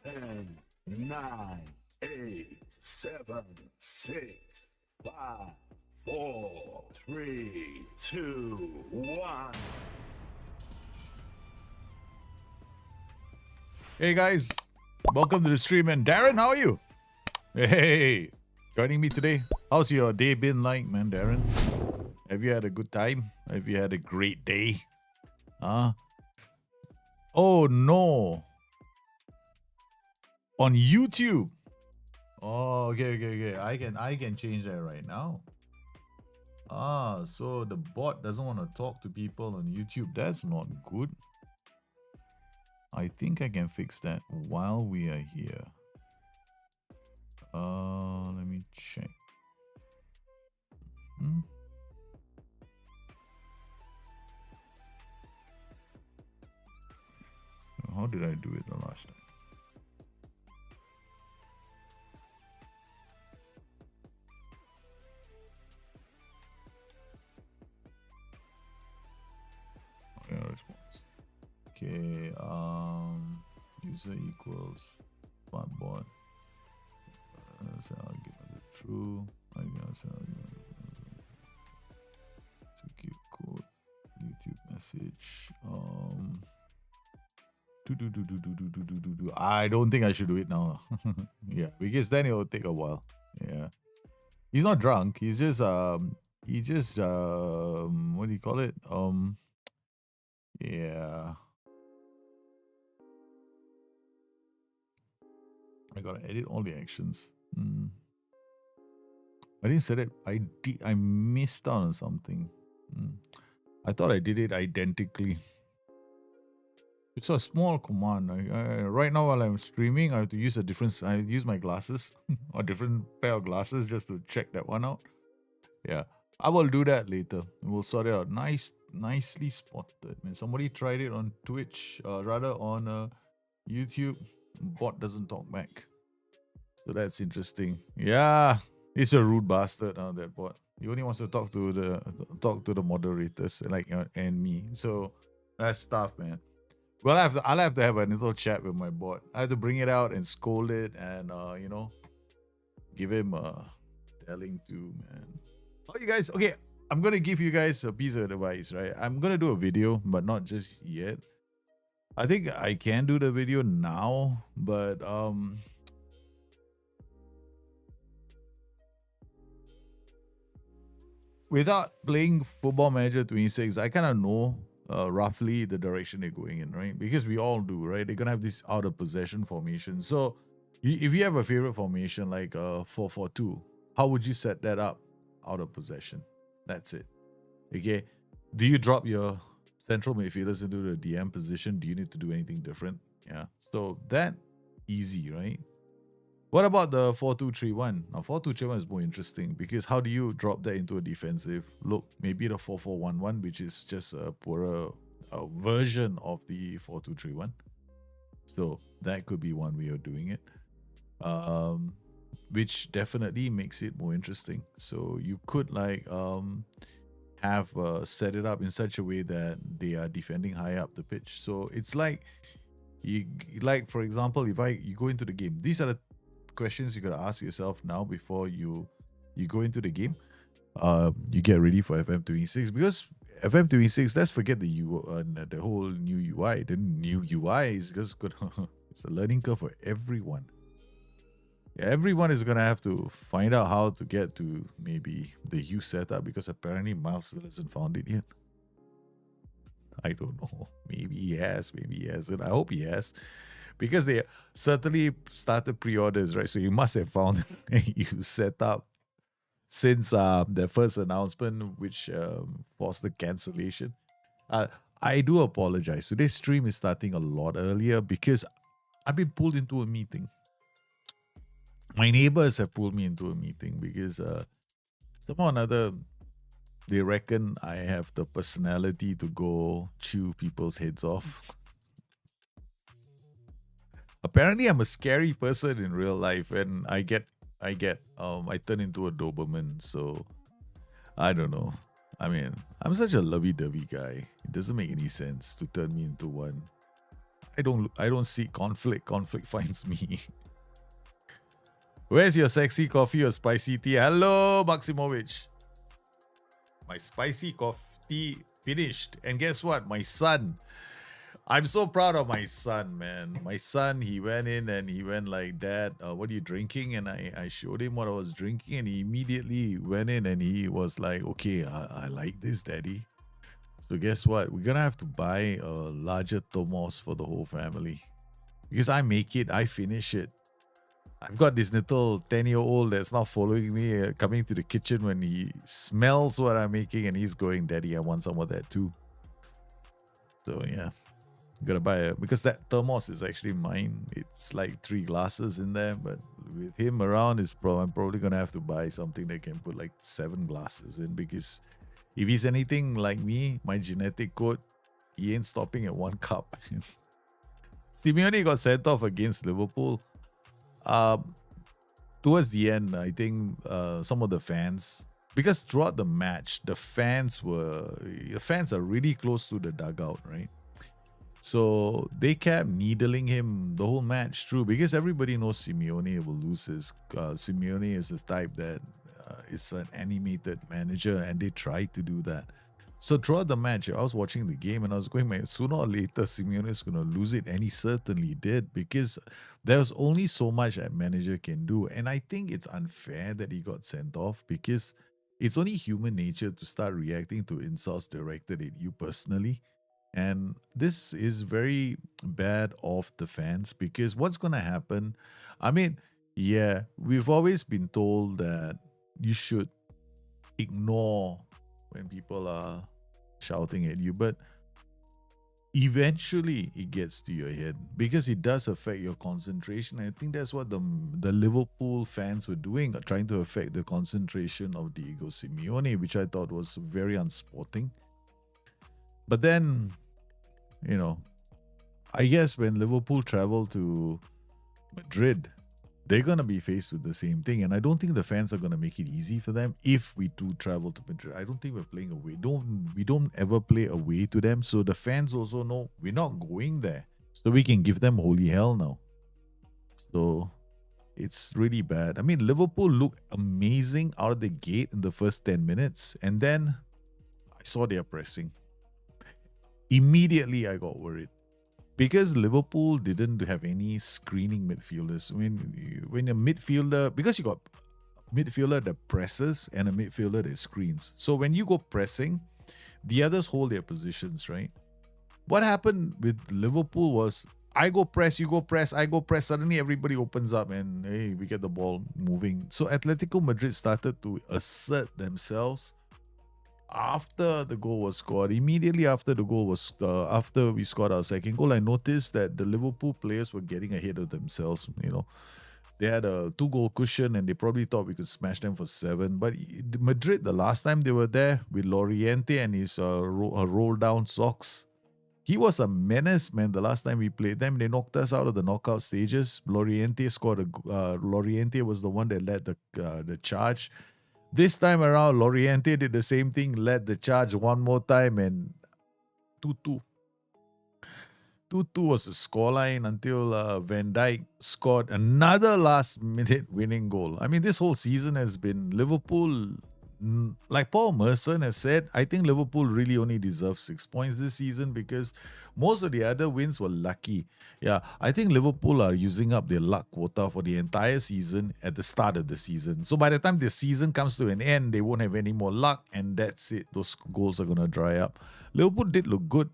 10, 9, 8, 7, 6, 5, 4, 3, 2, 1. Hey guys, welcome to the stream. And Darren, how are you? Hey, joining me today. How's your day been like, man, Darren? Have you had a good time? Have you had a great day? Huh? Oh no. On YouTube. Oh, okay. I can change that right now. So the bot doesn't want to talk to people on YouTube. That's not good. I think I can fix that while we are here. Let me check. How did I do it the last time? Response. Okay, user equals bot. Argument true. Execute code. YouTube message. I don't think I should do it now. Yeah, because then it will take a while. Yeah. He's not drunk. He's just what do you call it? Yeah. I gotta edit all the actions. I didn't set it. I missed out on something. I thought I did it identically. It's a small command. Right now while I'm streaming, I have to use I use my glasses, a different pair of glasses just to check that one out. Yeah, I will do that later. We'll sort it out. Nicely spotted. Man, somebody tried it on Twitch, rather on YouTube. Bot doesn't talk back, so that's interesting. Yeah, it's a rude bastard. That bot. He only wants to talk to the moderators, like and me. So that's tough, man. Well, I'll have to have a little chat with my bot. I have to bring it out and scold it, and give him a telling to, man. Oh, you guys, okay. I'm gonna give you guys a piece of advice, right? I'm gonna do a video, but not just yet. I think I can do the video now, but without playing Football Manager 26, I kind of know roughly the direction they're going in, right? Because we all do, right? They're gonna have this out of possession formation. So if you have a favorite formation like 4-4-2, how would you set that up out of possession? That's it. Okay. Do you drop your central midfielders into the DM position? Do you need to do anything different? Yeah. So that easy, right? What about the 4-2-3-1? Now 4-2-3-1 is more interesting because how do you drop that into a defensive look? Maybe the 4-4-1-1, which is just a poorer version of the 4-2-3-1. So that could be one way of doing it. Which definitely makes it more interesting. So you could have set it up in such a way that they are defending high up the pitch. So it's like for example, if you go into the game, these are the questions you gotta ask yourself now before you go into the game. You get ready for FM26 because FM26. Let's forget the whole new UI. The new UI is just good. It's a learning curve for everyone. Everyone is gonna have to find out how to get to maybe the U setup because apparently Miles still hasn't found it yet. I don't know. Maybe he has, maybe he hasn't. I hope he has. Because they certainly started pre-orders, right? So you must have found a U setup since the first announcement, which forced the cancellation. I do apologize. Today's stream is starting a lot earlier because I've been pulled into a meeting. My neighbors have pulled me into a meeting because somehow or another they reckon I have the personality to go chew people's heads off. Apparently, I'm a scary person in real life, and I turn into a Doberman. So I don't know. I mean, I'm such a lovey-dovey guy. It doesn't make any sense to turn me into one. I don't seek conflict. Conflict finds me. Where's your sexy coffee or spicy tea? Hello, Maximovic. My spicy coffee finished. And guess what? My son. I'm so proud of my son, man. My son, he went in and he went like, Dad, what are you drinking? And I showed him what I was drinking, and he immediately went in and he was like, okay, I like this, Daddy. So guess what? We're gonna have to buy a larger thermos for the whole family. Because I make it, I finish it. I've got this little 10-year-old that's not following me, coming to the kitchen when he smells what I'm making, and he's going, Daddy, I want some of that too. So yeah, gotta buy it because that thermos is actually mine. It's like 3 glasses in there, but with him around, I'm probably gonna have to buy something that can put like 7 glasses in, because if he's anything like me, my genetic code, he ain't stopping at 1 cup. Simeone got sent off against Liverpool. Towards the end, I think some of the fans, because throughout the match, the fans are really close to the dugout, right? So they kept needling him the whole match through, because everybody knows Simeone will lose his. Simeone is the type that is an animated manager, and they tried to do that. So throughout the match, I was watching the game and I was going, man, sooner or later, Simeone is going to lose it. And he certainly did, because there's only so much that manager can do. And I think it's unfair that he got sent off, because it's only human nature to start reacting to insults directed at you personally. And this is very bad of the fans, because what's going to happen? I mean, yeah, we've always been told that you should ignore when people are shouting at you, but eventually it gets to your head, because it does affect your concentration. I think that's what the Liverpool fans were doing, trying to affect the concentration of Diego Simeone, which I thought was very unsporting. But then, I guess when Liverpool travel to Madrid, they're going to be faced with the same thing. And I don't think the fans are going to make it easy for them if we do travel to Madrid. I don't think we're playing away. We don't ever play away to them. So the fans also know we're not going there. So we can give them holy hell now. So it's really bad. I mean, Liverpool looked amazing out of the gate in the first 10 minutes. And then I saw their pressing. Immediately I got worried, because Liverpool didn't have any screening midfielders. When a midfielder, because you got a midfielder that presses and a midfielder that screens. So when you go pressing, the others hold their positions, right? What happened with Liverpool was, I go press, you go press, I go press. Suddenly everybody opens up and hey, we get the ball moving. So Atletico Madrid started to assert themselves after the goal was scored. Immediately after the goal was after we scored our second goal, I noticed that the Liverpool players were getting ahead of themselves. They had a 2-goal cushion and they probably thought we could smash them for 7. But Madrid, the last time they were there with Loriente and his roll down socks, he was a menace, man. The last time we played them, they knocked us out of the knockout stages. Loriente scored Loriente was the one that led the charge. This time around, Loriente did the same thing, led the charge one more time, and 2-2. 2-2 was the scoreline until Van Dijk scored another last-minute winning goal. I mean, this whole season has been Liverpool, like Paul Merson has said, I think Liverpool really only deserves 6 points this season, because most of the other wins were lucky. Yeah, I think Liverpool are using up their luck quota for the entire season at the start of the season. So by the time the season comes to an end, they won't have any more luck, and that's it. Those goals are going to dry up. Liverpool did look good.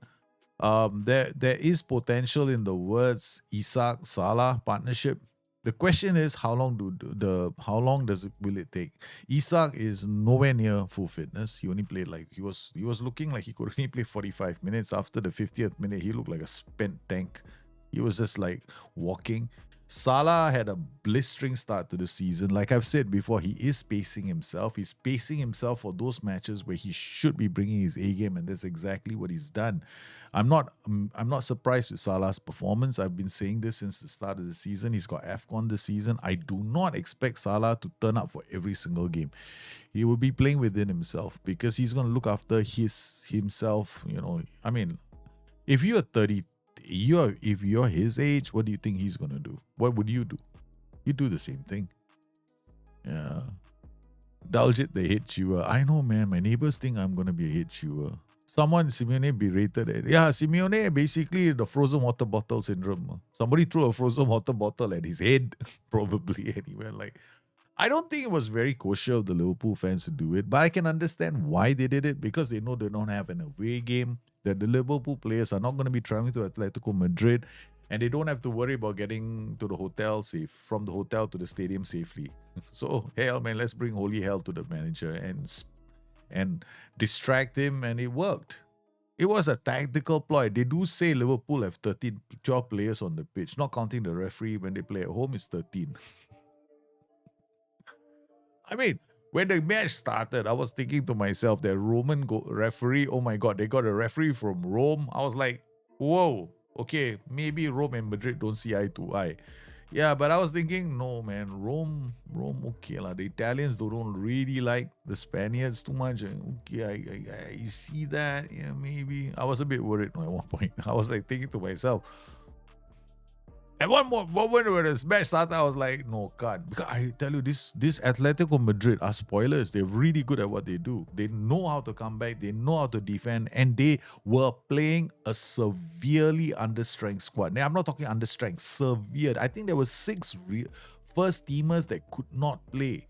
There is potential in the words Isak Salah partnership. The question is, how long will it take? Isak is nowhere near full fitness. He only played he was looking like he could only play 45 minutes. After the 50th minute, he looked like a spent tank. He was just like walking. Salah had a blistering start to the season. Like I've said before, he is pacing himself. He's pacing himself for those matches where he should be bringing his A game, and that's exactly what he's done. I'm not surprised with Salah's performance. I've been saying this since the start of the season. He's got AFCON this season. I do not expect Salah to turn up for every single game. He will be playing within himself, because he's going to look after himself. I mean, if you're 30, if you're his age, what do you think he's gonna do? What would you do? You do the same thing. Yeah. Daljit, the head chewer. I know, man. My neighbors think I'm gonna be a head chewer. Someone, Simeone, berated it. Yeah, Simeone, basically the frozen water bottle syndrome. Somebody threw a frozen water bottle at his head, probably, and he went like, I don't think it was very kosher of the Liverpool fans to do it, but I can understand why they did it because they know they don't have an away game, that the Liverpool players are not going to be traveling to Atletico Madrid, and they don't have to worry about getting to the hotel safe, from the hotel to the stadium safely. So, hell, man, let's bring holy hell to the manager and distract him, and it worked. It was a tactical ploy. They do say Liverpool have 12 players on the pitch, not counting the referee. When they play at home, it's 13. I mean, when the match started, I was thinking to myself, that Roman referee, oh my God, they got a referee from Rome. I was like, whoa, okay, maybe Rome and Madrid don't see eye to eye. Yeah, but I was thinking, no, man, Rome, okay lah. The Italians don't really like the Spaniards too much. Okay, I see that. Yeah, maybe. I was a bit worried at one point. I was like thinking to myself, and one more when the match started, I was like, no, can't. Because I tell you, this Atletico Madrid are spoilers. They're really good at what they do. They know how to come back. They know how to defend. And they were playing a severely understrength squad. Now, I'm not talking understrength, severe. I think there were 6 first teamers that could not play.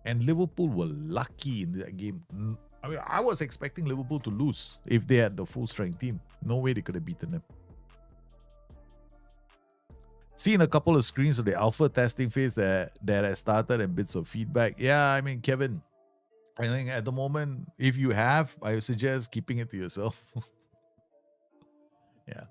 And Liverpool were lucky in that game. I mean, I was expecting Liverpool to lose if they had the full strength team. No way they could have beaten them. Seen a couple of screens of the alpha testing phase that has started and bits of feedback. Yeah, I mean, Kevin, I think at the moment, if you have, I suggest keeping it to yourself. Yeah.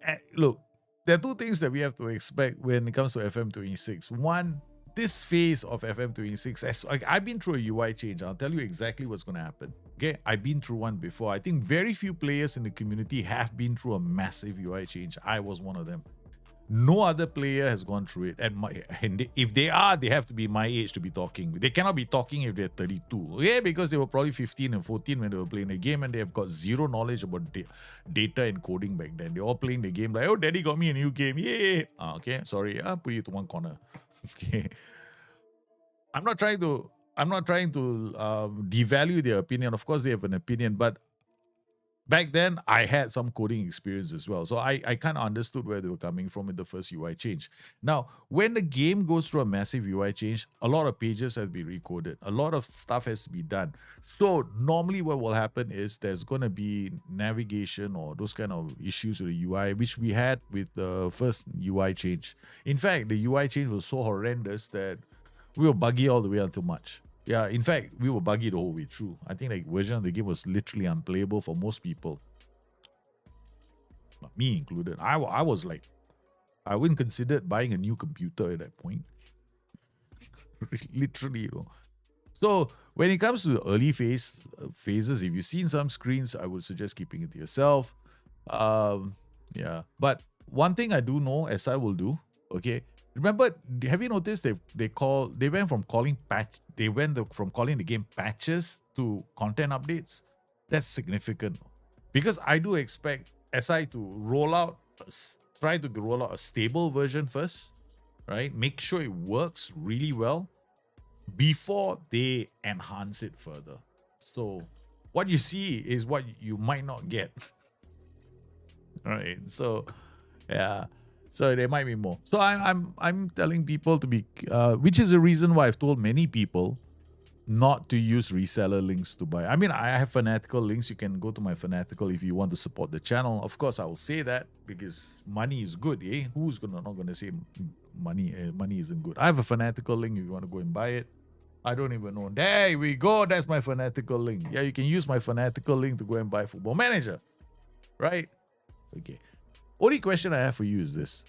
And look, there are 2 things that we have to expect when it comes to FM26. One, this phase of FM26, I've been through a UI change. I'll tell you exactly what's going to happen. Okay, I've been through one before. I think very few players in the community have been through a massive UI change. I was one of them. No other player has gone through it. And if they are, they have to be my age to be talking. They cannot be talking if they're 32. Yeah, because they were probably 15 and 14 when they were playing the game, and they have got zero knowledge about data and coding back then. They're all playing the game like, oh, daddy got me a new game. Yay. Okay, sorry. I'll put you to one corner. Okay. I'm not trying to devalue their opinion. Of course, they have an opinion, but back then, I had some coding experience as well. So I kind of understood where they were coming from in the first UI change. Now, when the game goes through a massive UI change, a lot of pages have to be recoded. A lot of stuff has to be done. So normally what will happen is there's going to be navigation or those kind of issues with the UI, which we had with the first UI change. In fact, the UI change was so horrendous that we were buggy all the way until March. Yeah, in fact, we were buggy the whole way through. I think the version of the game was literally unplayable for most people. Not me included. I was like, I wouldn't consider buying a new computer at that point. Literally, you know. So when it comes to the early phases, if you've seen some screens, I would suggest keeping it to yourself. Yeah. But one thing I do know, as I will do, okay. Remember, have you noticed they went from calling the game patches to content updates? That's significant because I do expect SI to try to roll out a stable version first, right? Make sure it works really well before they enhance it further. So what you see is what you might not get. All right. So yeah. So there might be more. So I'm telling people to be, which is the reason why I've told many people not to use reseller links to buy. I mean, I have fanatical links. You can go to my fanatical if you want to support the channel. Of course, I will say that because money is good. Eh? Who's not gonna say money isn't good? I have a fanatical link if you want to go and buy it. I don't even know. There we go. That's my fanatical link. Yeah, you can use my fanatical link to go and buy Football Manager, right? Okay. Only question I have for you is this.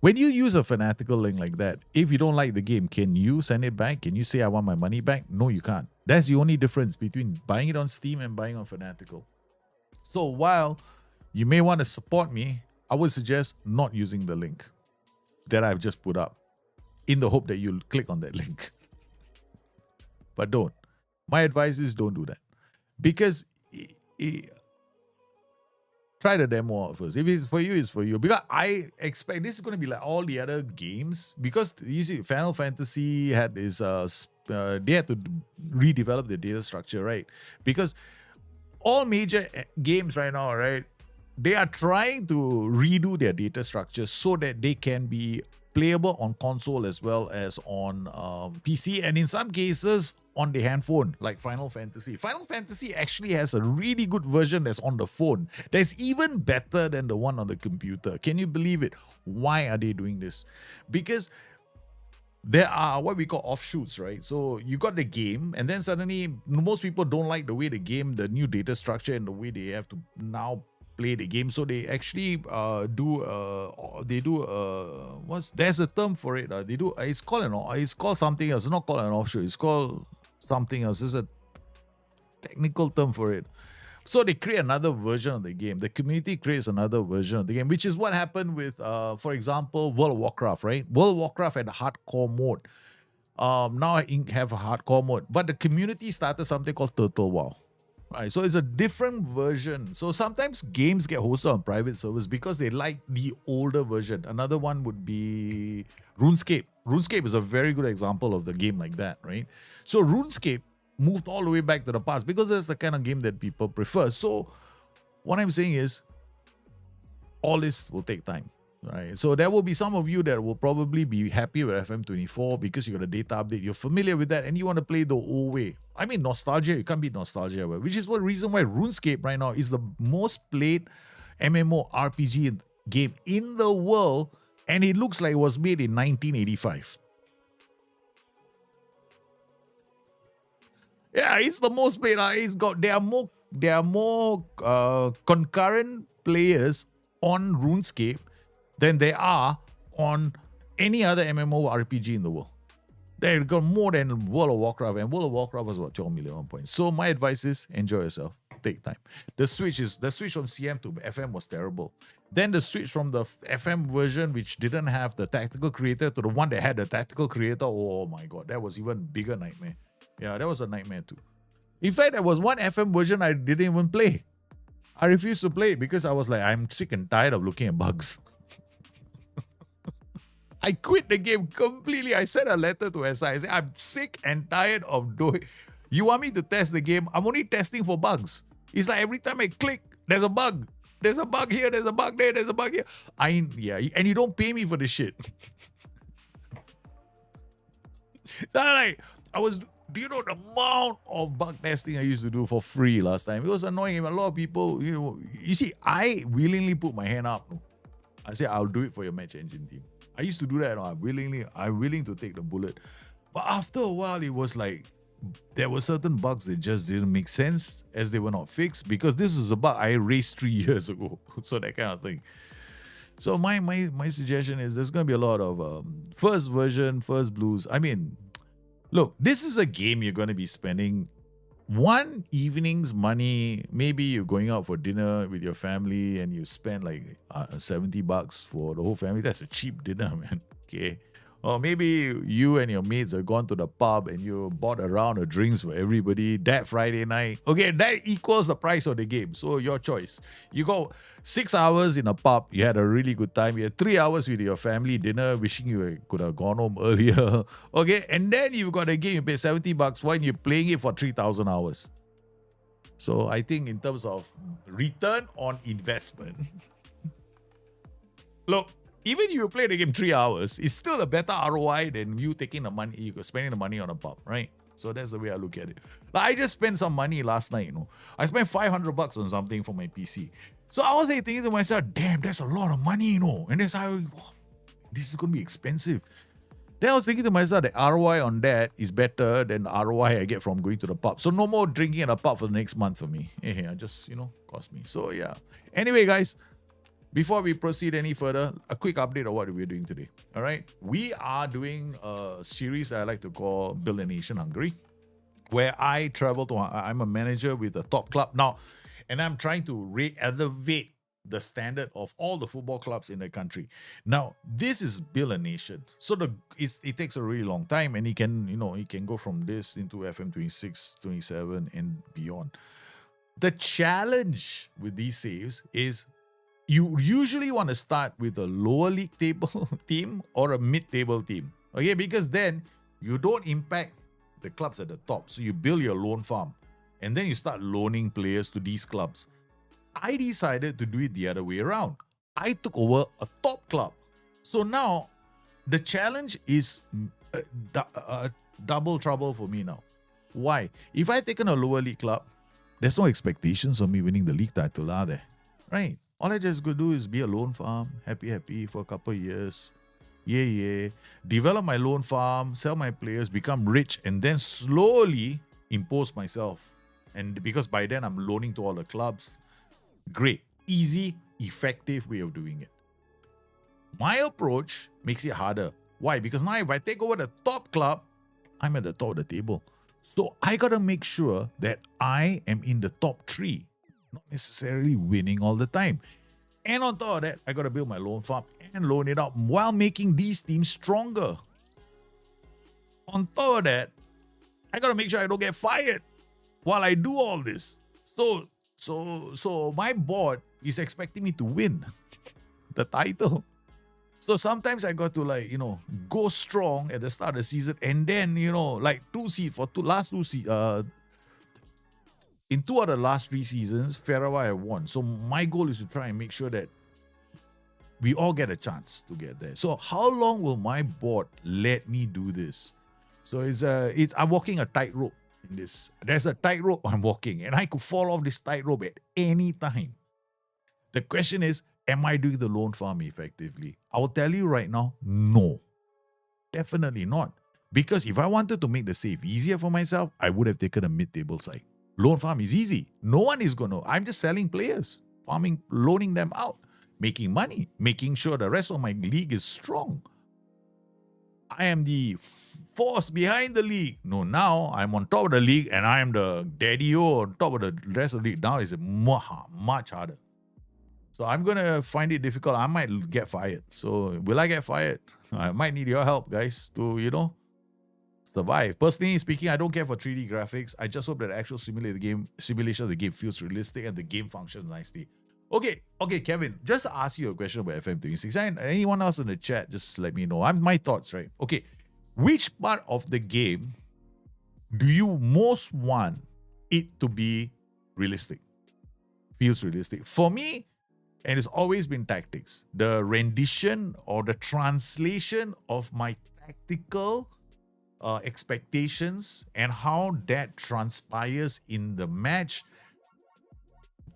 When you use a fanatical link like that, if you don't like the game, can you send it back? Can you say, I want my money back? No, you can't. That's the only difference between buying it on Steam and buying on Fanatical. So while you may want to support me, I would suggest not using the link that I've just put up in the hope that you'll click on that link. But don't. My advice is don't do that. Because Try the demo out first. If it's for you, it's for you. Because I expect this is going to be like all the other games. Because you see, Final Fantasy had this, they had to redevelop the data structure, right? Because all major games right now, right, they are trying to redo their data structure so that they can be playable on console as well as on PC, and in some cases on the handphone, like Final Fantasy. Final Fantasy actually has a really good version that's on the phone. That's even better than the one on the computer. Can you believe it? Why are they doing this? Because there are what we call offshoots, right? So you got the game, and then suddenly most people don't like the way the game, the new data structure, and the way they have to now play the game. So they actually there's a term for it. It's called something else. It's not called an offshoot. It's called something else. There's a technical term for it. So they create another version of the game. The community creates another version of the game, which is what happened with, for example, World of Warcraft, right? World of Warcraft had a hardcore mode. Now I have a hardcore mode, but the community started something called Turtle WoW. Right, so it's a different version. So sometimes games get hosted on private servers because they like the older version. Another one would be RuneScape. RuneScape is a very good example of the game like that, right? So RuneScape moved all the way back to the past because that's the kind of game that people prefer. So what I'm saying is all this will take time. Right. So there will be some of you that will probably be happy with FM24 because you got a data update. You're familiar with that and you want to play the old way. I mean, nostalgia, you can't beat nostalgia, which is one reason why RuneScape right now is the most played MMORPG game in the world, and it looks like it was made in 1985. Yeah, it's the most played. There are more concurrent players on RuneScape than there are on any other MMORPG in the world. They've got more than World of Warcraft, and World of Warcraft was what, 12 million points. So my advice is enjoy yourself. Take time. The switch from CM to FM was terrible. Then the switch from the FM version, which didn't have the tactical creator, to the one that had the tactical creator. Oh my god, that was even bigger nightmare. Yeah, that was a nightmare too. In fact, there was one FM version I didn't even play. I refused to play because I was like, I'm sick and tired of looking at bugs. I quit the game completely. I sent a letter to SI. I said, I'm sick and tired of doing. You want me to test the game? I'm only testing for bugs. It's like every time I click, there's a bug. There's a bug here, there's a bug there, there's a bug here. And you don't pay me for the shit. So do you know the amount of bug testing I used to do for free last time? It was annoying. A lot of people, you see, I willingly put my hand up. I say, I'll do it for your match engine team. I used to do that. I'm willing to take the bullet. But after a while, it was like there were certain bugs that just didn't make sense as they were not fixed, because this was a bug I raised 3 years ago. So that kind of thing. So my suggestion is there's going to be a lot of first version, first blues. I mean, look, this is a game you're going to be spending one evening's money. Maybe you're going out for dinner with your family and you spend like $70 for the whole family. That's a cheap dinner, man. Okay. Or maybe you and your mates have gone to the pub and you bought a round of drinks for everybody that Friday night. Okay, that equals the price of the game. So your choice. You go 6 hours in a pub, you had a really good time. You had 3 hours with your family dinner, wishing you could have gone home earlier. Okay, and then you've got a game, you pay $70 for, and you're playing it for 3,000 hours. So I think in terms of return on investment, look, even if you play the game 3 hours, it's still a better ROI than you taking the money, you spending the money on a pub, right? So that's the way I look at it. Like, I just spent some money last night, I spent $500 on something for my PC. So I was thinking to myself, damn, that's a lot of money, And that's how, this is going to be expensive. Then I was thinking to myself, the ROI on that is better than the ROI I get from going to the pub. So no more drinking at a pub for the next month for me. Yeah, just, cost me. So yeah. Anyway, guys, before we proceed any further, a quick update of what we're doing today. All right. We are doing a series that I like to call Build a Nation Hungary, where I travel to, I'm a manager with a top club now, and I'm trying to elevate the standard of all the football clubs in the country. Now, this is Build a Nation. So it takes a really long time, and it can go from this into FM26, 27, and beyond. The challenge with these saves is you usually want to start with a lower league table team or a mid-table team. Okay, because then you don't impact the clubs at the top. So you build your loan farm and then you start loaning players to these clubs. I decided to do it the other way around. I took over a top club. So now the challenge is double trouble for me now. Why? If I taken a lower league club, there's no expectations of me winning the league title, are there? Right? All I just go do is be a loan farm, happy for a couple of years. Yeah. Develop my loan farm, sell my players, become rich, and then slowly impose myself. And because by then I'm loaning to all the clubs. Great. Easy, effective way of doing it. My approach makes it harder. Why? Because now if I take over the top club, I'm at the top of the table. So I got to make sure that I am in the top 3, not necessarily winning all the time. And on top of that, I got to build my loan farm and loan it out while making these teams stronger. On top of that, I got to make sure I don't get fired while I do all this. So my board is expecting me to win the title. So sometimes I got to go strong at the start of the season, and then in 2 of the last 3 seasons, Ferawa have won. So my goal is to try and make sure that we all get a chance to get there. So how long will my board let me do this? So I'm walking a tightrope in this. There's a tightrope I'm walking, and I could fall off this tightrope at any time. The question is, am I doing the loan farm effectively? I will tell you right now, no. Definitely not. Because if I wanted to make the save easier for myself, I would have taken a mid-table side. Loan farm is easy. No one is going to. I'm just selling players, farming, loaning them out, making money, making sure the rest of my league is strong. I am the force behind the league. No, now I'm on top of the league and I am the daddy-o on top of the rest of the league. Now it's much harder. So I'm going to find it difficult. I might get fired. So will I get fired? I might need your help, guys, to, survive. Personally speaking, I don't care for 3D graphics. I just hope that the actual simulation of the game feels realistic and the game functions nicely. Okay, Kevin, just to ask you a question about FM26. And anyone else in the chat, just let me know. My thoughts, right? Okay, which part of the game do you most want it to be realistic? Feels realistic. For me, and it's always been tactics. The rendition or the translation of my tactical expectations and how that transpires in the match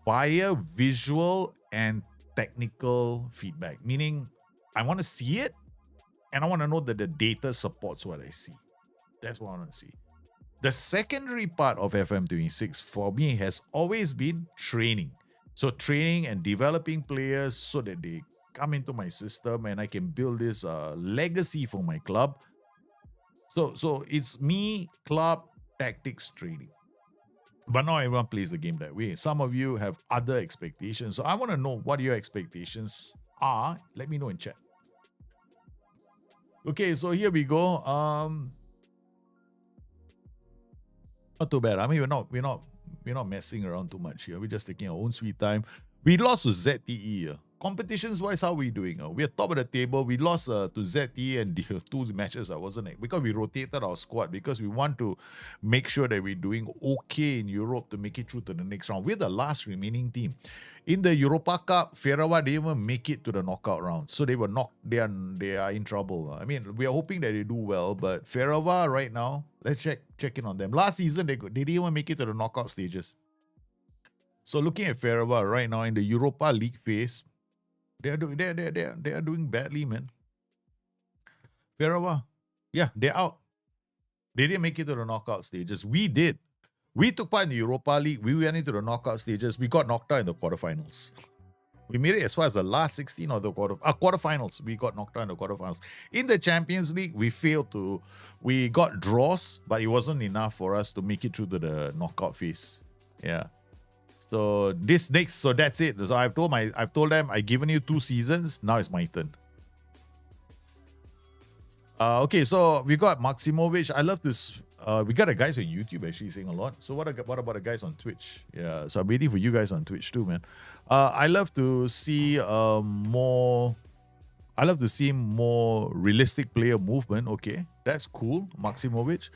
via visual and technical feedback. Meaning, I want to see it and I want to know that the data supports what I see. That's what I want to see. The secondary part of FM26 for me has always been training. So training and developing players so that they come into my system and I can build this legacy for my club. So it's me, club, tactics, training. But not everyone plays the game that way. Some of you have other expectations. So I want to know what your expectations are. Let me know in chat. Okay, so here we go. Not too bad. I mean, we're not messing around too much here. We're just taking our own sweet time. We lost to ZTE. Competitions-wise, how are we doing? We're top of the table. We lost to ZTE and the 2 matches. Wasn't it? Because we rotated our squad because we want to make sure that we're doing okay in Europe to make it through to the next round. We're the last remaining team. In the Europa Cup, Ferawa didn't even make it to the knockout round. So they were they are in trouble. I mean, we are hoping that they do well, but Ferawa right now, let's check in on them. Last season, they didn't even make it to the knockout stages. So looking at Ferawa right now in the Europa League phase, they are doing badly, man. Ferawa, yeah, they're out. They didn't make it to the knockout stages. We did. We took part in the Europa League. We went into the knockout stages. We got knocked out in the quarterfinals. We made it as far as the last 16 of the quarterfinals. We got knocked out in the quarterfinals. In the Champions League, we got draws, but it wasn't enough for us to make it through to the knockout phase. Yeah. So that's it. So I've told them I've given you 2 seasons. Now it's my turn. Okay, so we got Maximovic. I love to We got the guys on YouTube actually saying a lot. So what about the guys on Twitch? Yeah, so I'm waiting for you guys on Twitch too, man. I love to see more. I love to see more realistic player movement. Okay, that's cool, Maximovic.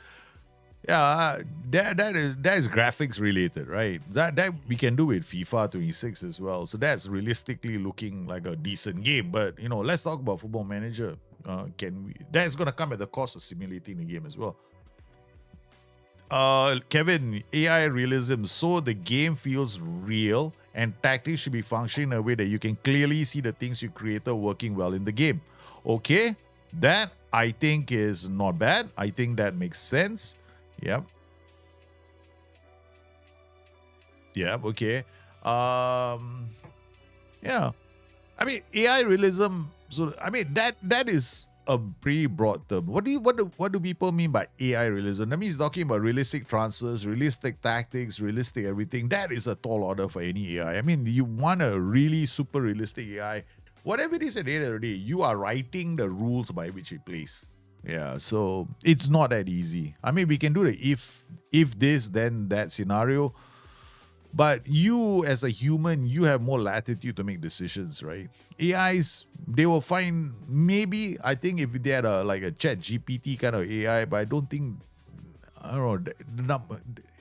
Yeah, that is graphics related, right? That we can do with FIFA 26 as well. So that's realistically looking like a decent game. But let's talk about Football Manager. That's gonna come at the cost of simulating the game as well. Kevin, AI realism, so the game feels real and tactics should be functioning in a way that you can clearly see the things you created working well in the game. Okay, that I think is not bad. I think that makes sense. Yep. Yep. Okay. Yeah. I mean, AI realism. So I mean that is a pretty broad term. What do people mean by AI realism? That means talking about realistic transfers, realistic tactics, realistic everything. That is a tall order for any AI. I mean, you want a really super realistic AI. Whatever it is at the end of the day, you are writing the rules by which it plays. Yeah, so it's not that easy. I mean, we can do the if this then that scenario, but you as a human, you have more latitude to make decisions, right? AIs, they will find, maybe I think if they had like a Chat GPT kind of AI, but I don't think, I don't know,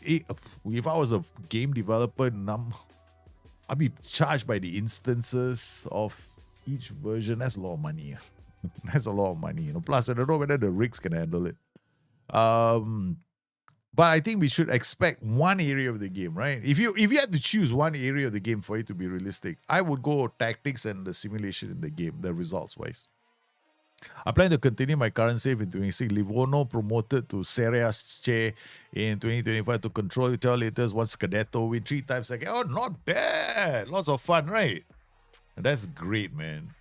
if I was a game developer, I'd be charged by the instances of each version. That's a lot of money. That's a lot of money, Plus, I don't know whether the rigs can handle it. But I think we should expect one area of the game, right? If you had to choose one area of the game for it to be realistic, I would go tactics and the simulation in the game, the results wise. I plan to continue my current save in 26. Livorno promoted to Serie C in 2025 to control laters. Once Scudetto win 3 times again. Oh, not bad. Lots of fun, right? That's great, man.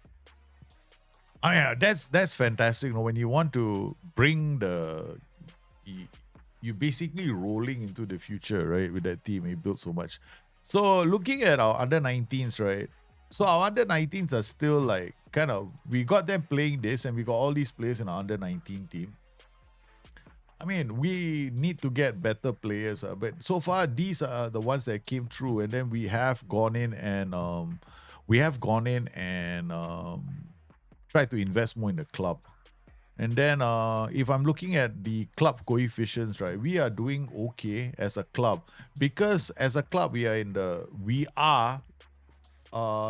Oh yeah, that's fantastic. When you want to bring you basically rolling into the future, right? With that team, you built so much. So looking at our under 19s, right? So our under 19s are still like kind of, we got them playing this, and we got all these players in our under 19 team. I mean, we need to get better players, but so far these are the ones that came through, and then we have gone in and try to invest more in the club. And then if I'm looking at the club coefficients, right, we are doing okay as a club, because as a club we are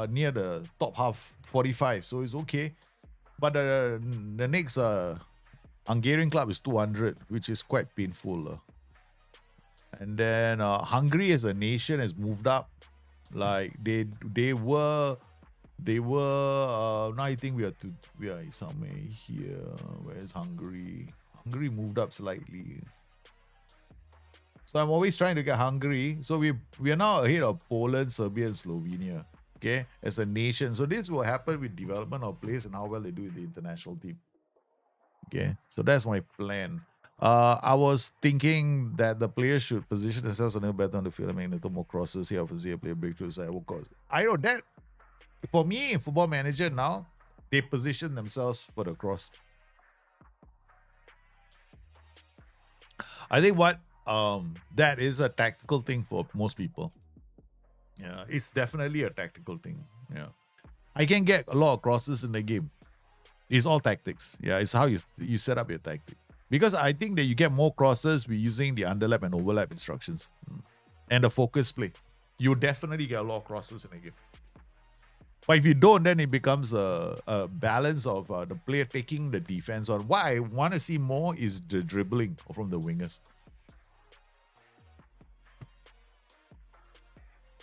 near the top half, 45, so it's okay. But the next Hungarian club is 200, which is quite painful. And then Hungary as a nation has moved up. Like they were now I think we are somewhere here. Where's Hungary? Hungary moved up slightly. So I'm always trying to get Hungary. So we are now ahead of Poland, Serbia, and Slovenia. Okay, as a nation. So this will happen with development of players and how well they do in the international team. Okay, so that's my plan. I was thinking that the players should position themselves a little better on the field and make a little more crosses here. Obviously, play breakthroughs. I know that. For me, in Football Manager now, they position themselves for the cross. I think that is a tactical thing for most people. Yeah, it's definitely a tactical thing. Yeah, I can get a lot of crosses in the game. It's all tactics. Yeah, it's how you set up your tactic. Because I think that you get more crosses with using the underlap and overlap instructions and the focus play. You definitely get a lot of crosses in the game. But if you don't, then it becomes a balance of the player taking the defense on. What I want to see more is the dribbling from the wingers.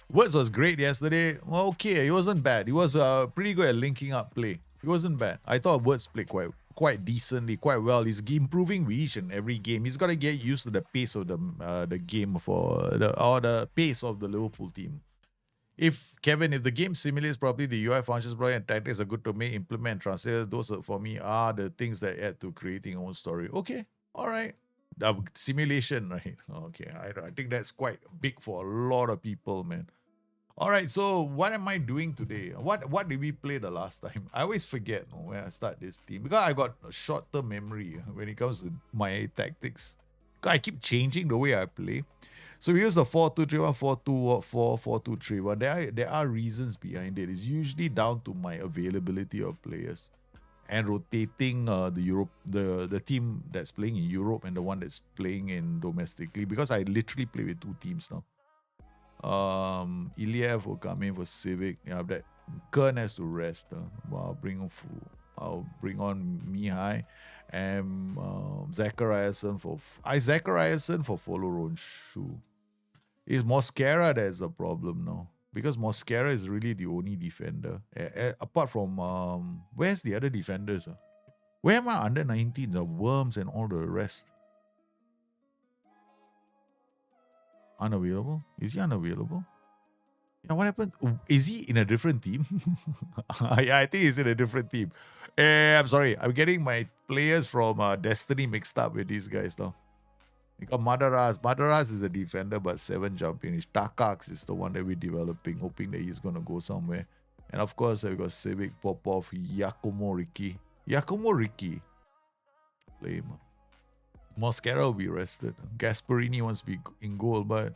Words was great yesterday. Well, okay, he wasn't bad. He was pretty good at linking up play. He wasn't bad. I thought Words played quite decently, quite well. He's improving with each and every game. He's got to get used to the pace of the game the pace of the Liverpool team. If the game simulates properly, the UI functions properly, and tactics are good to make, implement, and translate, those for me are the things that add to creating your own story. Okay, all right. Simulation, right? Okay, I think that's quite big for a lot of people, man. All right, so what am I doing today? What did we play the last time? I always forget when I start this team because I got a short-term memory when it comes to my tactics. I keep changing the way I play. So we use a 4-2-3-1, 4-2-4, 4-2-3-1. There are reasons behind it. It's usually down to my availability of players and rotating the team that's playing in Europe and the one that's playing in domestically, because I literally play with two teams now. Iliev will come in for Civic. Yeah, that Kern has to rest. I'll bring on Mihai and Zachariasen for follow Ronshu. It's Mosquera that's a problem now, because Mosquera is really the only defender. Apart from where's the other defenders? Where am I under 19? The Worms and all the rest. Unavailable? Is he unavailable? Yeah, what happened? Is he in a different team? Yeah, I think he's in a different team. I'm sorry. I'm getting my players from Destiny mixed up with these guys now. We got Madaras. Madaras is a defender, but 7 jump finish. Takax is the one that we're developing, hoping that he's going to go somewhere. And of course, we got Civic, Popov, Yakumo Riki. Play him. Mosquera will be rested. Gasparini wants to be in goal, but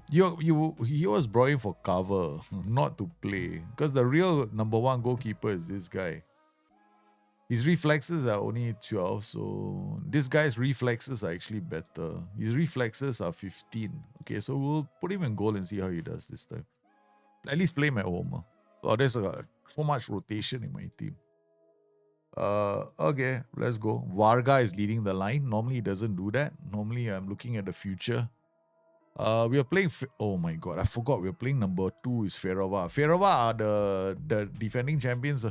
he was brought in for cover, not to play. Because the real number one goalkeeper is this guy. His reflexes are only 12, so this guy's reflexes are actually better. His reflexes are 15. Okay, so we'll put him in goal and see how he does this time. At least play him at home. Oh, there's so much rotation in my team. Okay, let's go. Varga is leading the line. Normally he doesn't do that. Normally I'm looking at the future. We are playing. Oh my god, I forgot. We are playing number 2 is Ferrova. Ferrova are the defending champions.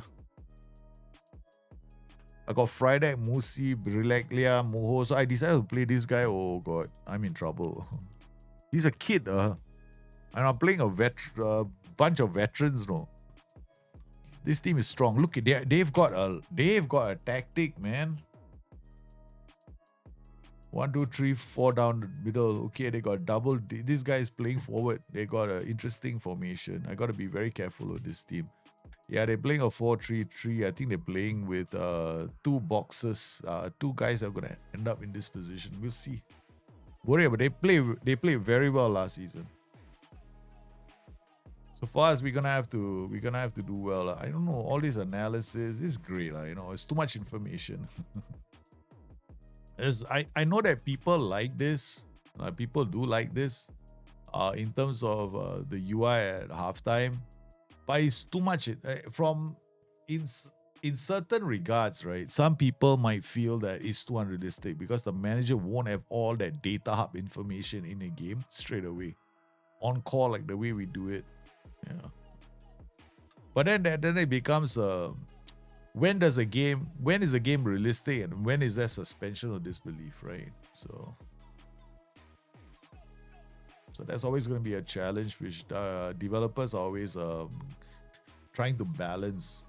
I got Friday, Musi, Brileklia, Muho. So I decided to play this guy. Oh god, I'm in trouble. He's a kid, and I'm playing a bunch of veterans. No, this team is strong. Look, they've got a tactic, man. 1, 2, 3, 4 down the middle. Okay, they got double. This guy is playing forward. They got an interesting formation. I got to be very careful with this team. Yeah, they're playing a 4-3-3. I think they're playing with 2 boxes. 2 guys are gonna end up in this position. We'll see. Worry, but they played very well last season. So far as we're gonna have to do well. I don't know. All this analysis is great. It's too much information. I know that people like this. People do like this. In terms of the UI at halftime. But it's too much. In certain regards, right? Some people might feel that it's too unrealistic because the manager won't have all that data hub information in a game straight away, on call like the way we do it. Yeah. But then it becomes when is a game realistic and when is there suspension of disbelief, right? So that's always going to be a challenge, which developers are always trying to balance.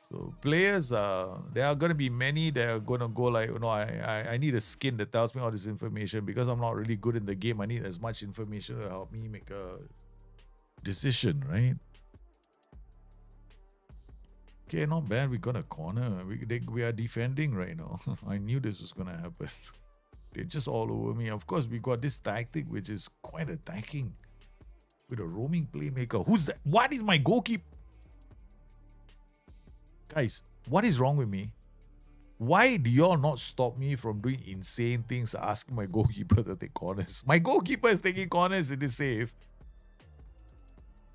So players, there are going to be many that are going to go like, I need a skin that tells me all this information because I'm not really good in the game. I need as much information to help me make a decision, right? Okay, not bad. We got a corner. We are defending right now. I knew this was going to happen. They're just all over me. Of course, we got this tactic, which is quite attacking. With a roaming playmaker. Who's that? What is my goalkeeper? Guys, what is wrong with me? Why do y'all not stop me from doing insane things, asking my goalkeeper to take corners? My goalkeeper is taking corners in the save.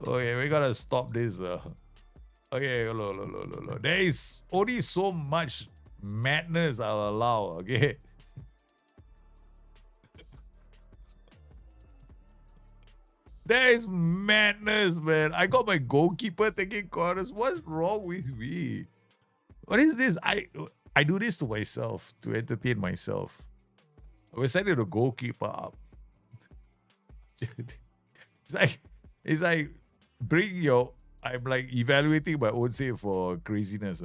Okay, we gotta stop this. Okay, hello. There is only so much madness I'll allow, okay? There is madness, man. I got my goalkeeper taking corners. What's wrong with me? What is this? I do this to myself, to entertain myself. We're setting the goalkeeper up. It's like I'm like evaluating my own save for craziness.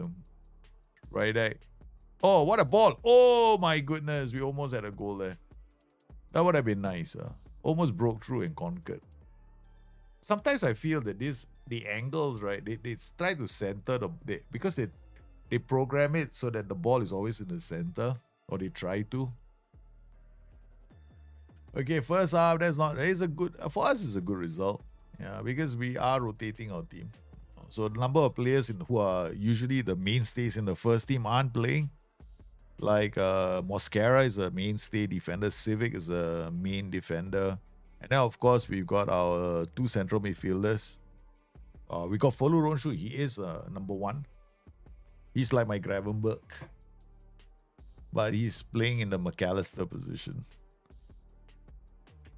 Right? Oh, what a ball. Oh my goodness. We almost had a goal there. That would have been nice. Almost broke through and conquered. Sometimes I feel that the angles, right? They try to center because they program it so that the ball is always in the center, or they try to. Okay, first half, it's a good, for us, it's a good result. Yeah, because we are rotating our team. So the number of players who are usually the mainstays in the first team aren't playing. Like Mosquera is a mainstay defender, Civic is a main defender. And then, of course, we've got our two central midfielders. We got Folu Ronshu, he is number one. He's like my Gravenberg. But he's playing in the McAllister position.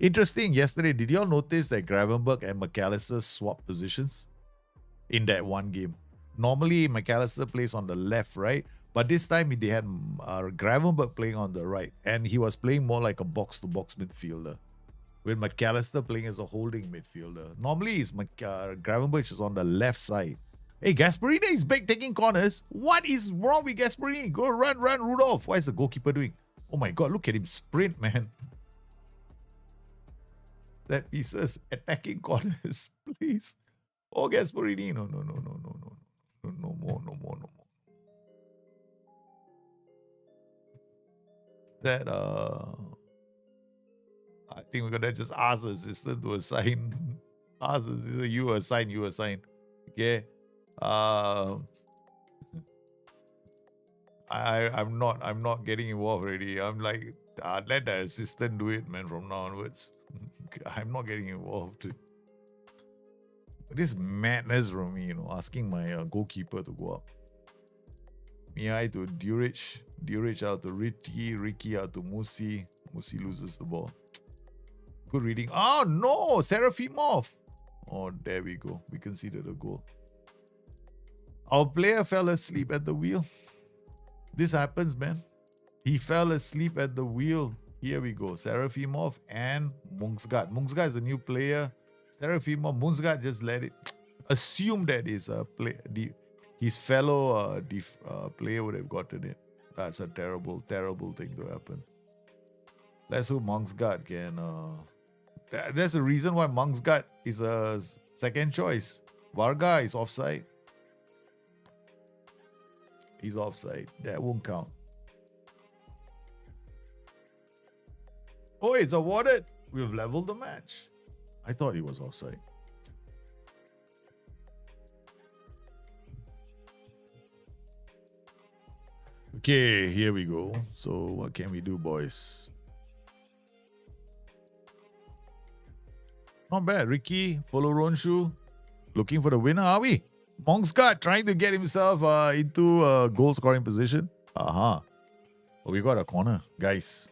Interesting, yesterday, did y'all notice that Gravenberg and McAllister swapped positions in that one game? Normally, McAllister plays on the left, right? But this time, they had Gravenberg playing on the right. And he was playing more like a box-to-box midfielder, with McAllister playing as a holding midfielder. Normally, it's Gravenberg is on the left side. Hey, Gasparini is back taking corners. What is wrong with Gasparini? Go run, Rudolph. What is the goalkeeper doing? Oh my God, look at him sprint, man. That pieces attacking corners, please. Oh, Gasparini. No. No more. That, I think we're gonna just ask the assistant to assign. Ask you assign. Okay. I'm not getting involved already. I'm like, let the assistant do it, man, from now onwards. I'm not getting involved. This madness from me, asking my goalkeeper to go up. Mihai to Duric out to Ricky out to Musi loses the ball. Good reading. Oh no, Serafimov. Oh, there we go. We conceded a goal. Our player fell asleep at the wheel. This happens, man. He fell asleep at the wheel. Here we go. Serafimov and Mungsgat. Mungsgat is a new player. Serafimov, Mungsgat just let it. Assume that his fellow player would have gotten it. That's a terrible, terrible thing to happen. Let's hope Mungsgat can. There's a reason why Mungsgat is a second choice. Varga is offside. He's offside. That won't count. Oh, it's awarded. We've leveled the match. I thought he was offside. Okay, here we go. So what can we do, boys? Not bad. Ricky, follow Ronshu. Looking for the winner, are we? Mongscott trying to get himself into a goal scoring position. Oh, we got a corner, guys.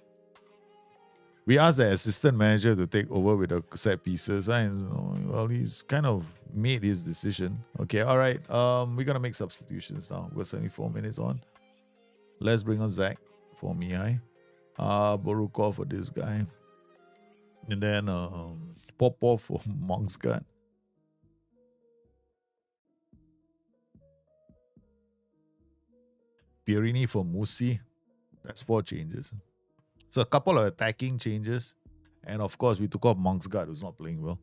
We asked the assistant manager to take over with the set pieces. And, well, he's kind of made his decision. Okay, all right. We're going to make substitutions now. We're 74 minutes on. Let's bring on Zach for Mihai. Borukov for this guy. And then Popov for Mongscott. Pierini for Musi. That's 4 changes. So a couple of attacking changes. And of course, we took off Mongsgard, who's not playing well.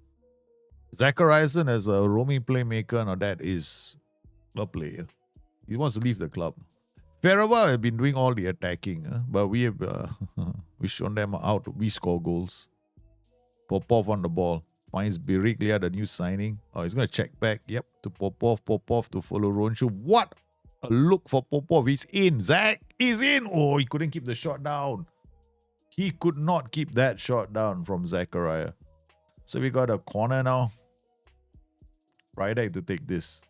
Zachariasen as a roaming playmaker. Now that is a player. He wants to leave the club. Ferrova have been doing all the attacking. But we have we shown them how we score goals. Popov on the ball. Finds Biriglia, the new signing. Oh, he's going to check back. Yep, to Popov. Popov to follow Ronshu. What a look for Popov. He's in. Zach is in. Oh, he couldn't keep the shot down. He could not keep that shot down from Zachariah. So we got a corner now. Rydek to take this.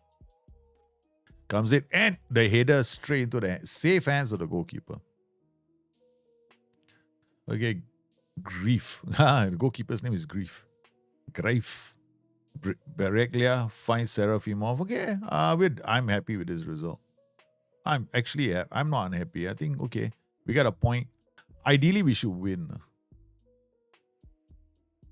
Comes in and the header straight into the safe hands of the goalkeeper. Okay, Grief. The goalkeeper's name is Grief. Greif. Bereglia finds Serafimov. Okay, I'm happy with this result. I'm not unhappy. I think, okay, we got a point. Ideally, we should win.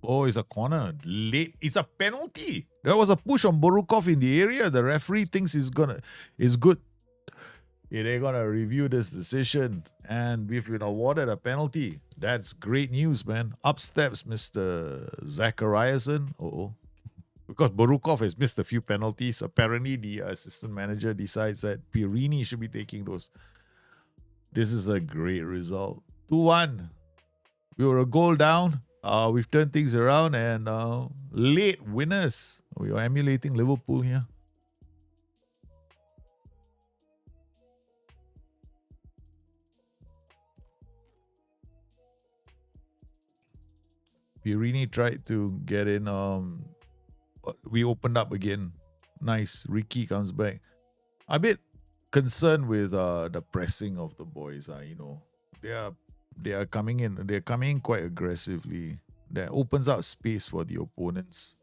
Oh, it's a corner. Late. It's a penalty. There was a push on Borukov in the area. The referee thinks it's good. They're going to review this decision. And we've been awarded a penalty. That's great news, man. Up steps Mr. Zachariasen. Because Borukov has missed a few penalties. Apparently, the assistant manager decides that Pierini should be taking those. This is a great result. 2-1. We were a goal down. We've turned things around and late winners. We are emulating Liverpool here. Pierini tried to get in. We opened up again. Nice. Ricky comes back. A bit concerned with the pressing of the boys. They are coming in. They're coming in quite aggressively. That opens up space for the opponents.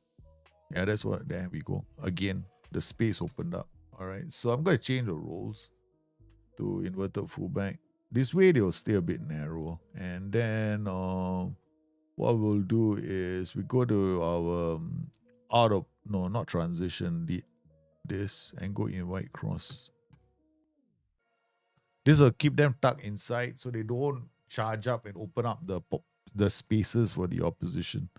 Yeah, that's what. There we go. Again, the space opened up. All right. So I'm gonna change the roles to inverted fullback. This way they'll stay a bit narrow. And then what we'll do is we go to our not transition, this and go in white cross. This will keep them tucked inside so they don't charge up and open up the spaces for the opposition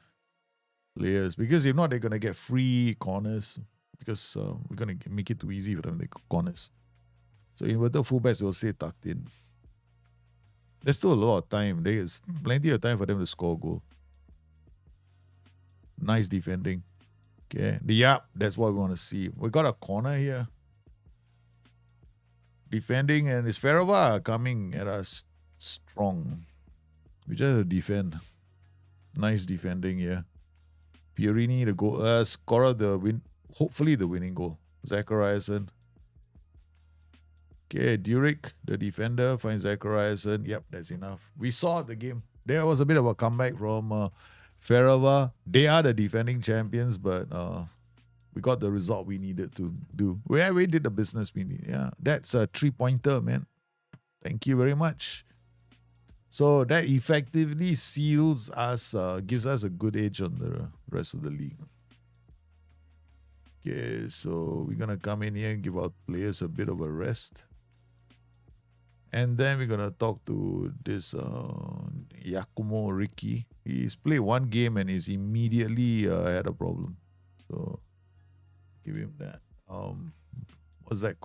players. Because if not, they're gonna get free corners because we're gonna make it too easy for them to get corners. So inverted fullbacks will stay tucked in. There's still a lot of time. There's plenty of time for them to score a goal. Nice defending. Okay. That's what we want to see. We got a corner here. Defending, and it's Ferrova coming at us strong. We just have to defend. Nice defending here. Pierini, the goal, scorer, hopefully the winning goal. Zachariasen. Okay, Durick, the defender, finds Zachariasen. Yep, that's enough. We saw the game. There was a bit of a comeback from Ferrova. They are the defending champions, but we got the result we needed to do. We did the business we need. Yeah, that's a 3-pointer, man. Thank you very much. So that effectively seals us, gives us a good edge on the rest of the league. Okay, so we're going to come in here and give our players a bit of a rest. And then we're going to talk to this Yakumo Ricky. He's played one game and he's immediately had a problem. So give him that. What's that?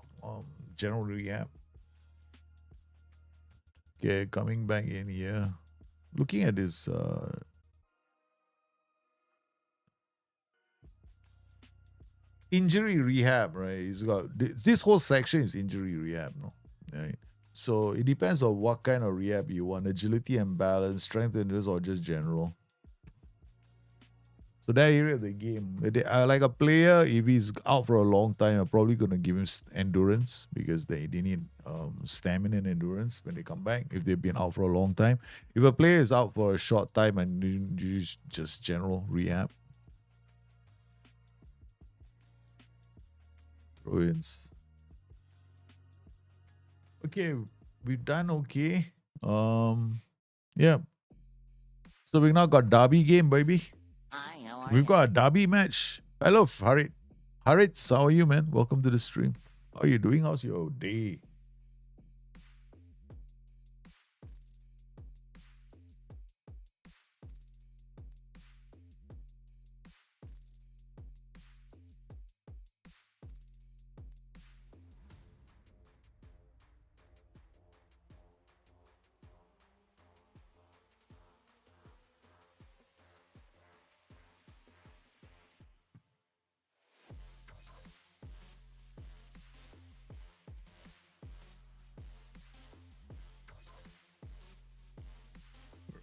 General rehab. Okay, coming back in here. Looking at this injury rehab, right? He's got this whole section is injury rehab, no? Right. So it depends on what kind of rehab you want: agility and balance, strength and endurance, or just general. So that area of the game, like a player, if he's out for a long time, I'm probably gonna give him endurance because they need stamina and endurance when they come back. If they've been out for a long time, if a player is out for a short time and you just general rehab, throw-ins. Okay, we've done okay. Yeah. So we now got derby game, baby. Hi, how are We've you? got a derby match. Hello, Harit. Harit, how are you, man? Welcome to the stream. How are you doing? How's your day?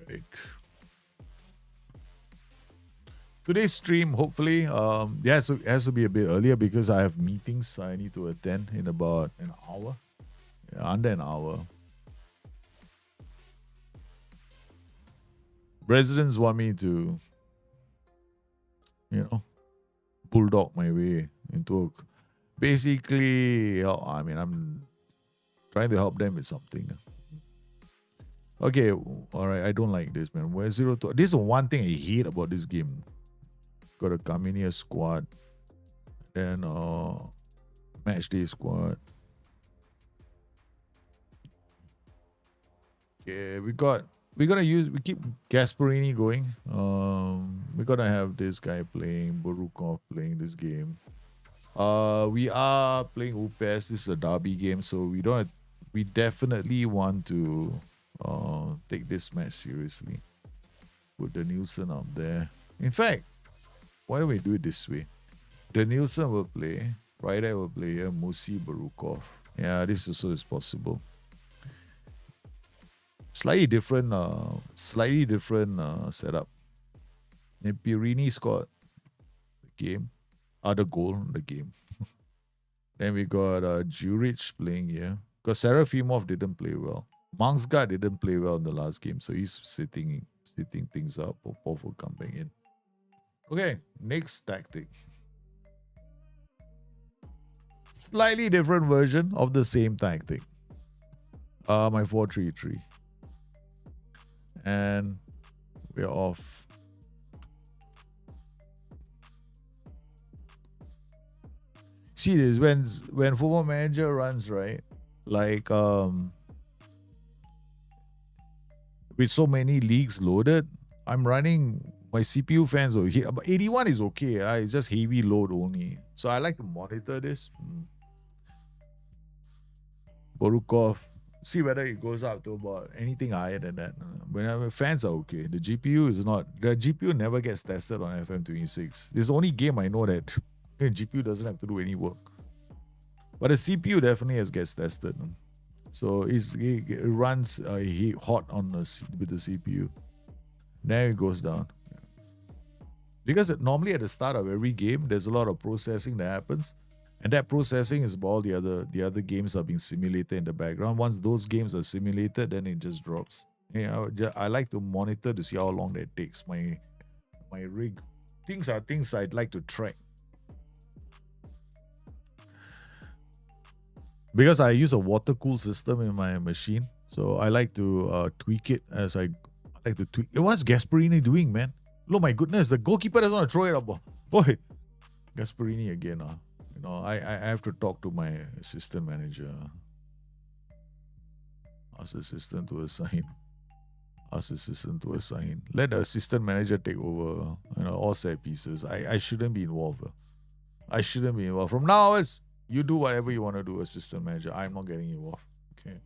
Right. Today's stream, hopefully, it has to be a bit earlier because I have meetings I need to attend in about an hour. Yeah, under an hour. Residents want me to, bulldog my way into basically, I'm trying to help them with something. Okay, all right. I don't like this, man. Where's 0-2? This is one thing I hate about this game. Gotta come in here squad, then match day squad. Okay, we keep Gasparini going. We're gonna have this guy playing, Borukov playing this game. We are playing UPS. This is a derby game, so we definitely want to take this match seriously. Put the Nielsen up there. In fact, why don't we do it this way? The Nielsen will play. Friday will play here. Musi Barukov. Yeah, this also is possible. Slightly different setup. And Pirini scored the game. The goal in the game. Then we got Juric playing here. Because Serafimov didn't play well. Mangsgaard didn't play well in the last game, so he's sitting things up. Popov will come back in. Okay, next tactic. Slightly different version of the same tactic. My 4-3-3. And we're off. See this, when Football Manager runs, right? Like with so many leagues loaded, I'm running my CPU fans over here. But 81 is okay. It's just heavy load only. So I like to monitor this. Borukov. See whether it goes up to about anything higher than that. When fans are okay. The GPU is not. The GPU never gets tested on FM26. This is the only game I know that the GPU doesn't have to do any work. But the CPU definitely gets tested. So it runs hot with the CPU. Then it goes down. Because normally at the start of every game, there's a lot of processing that happens. And that processing is all the other games are being simulated in the background. Once those games are simulated, then it just drops. I like to monitor to see how long that takes. My rig. Things are things I'd like to track. Because I use a water cool system in my machine. So I like to tweak it as I like to tweak. What's Gasparini doing, man? Oh my goodness, the goalkeeper doesn't want to throw it up. Boy, Gasparini again. I have to talk to my assistant manager. Ask assistant to assign. Let the assistant manager take over. All set pieces. I shouldn't be involved. From now on, you do whatever you want to do, assistant manager. I'm not getting involved. Okay.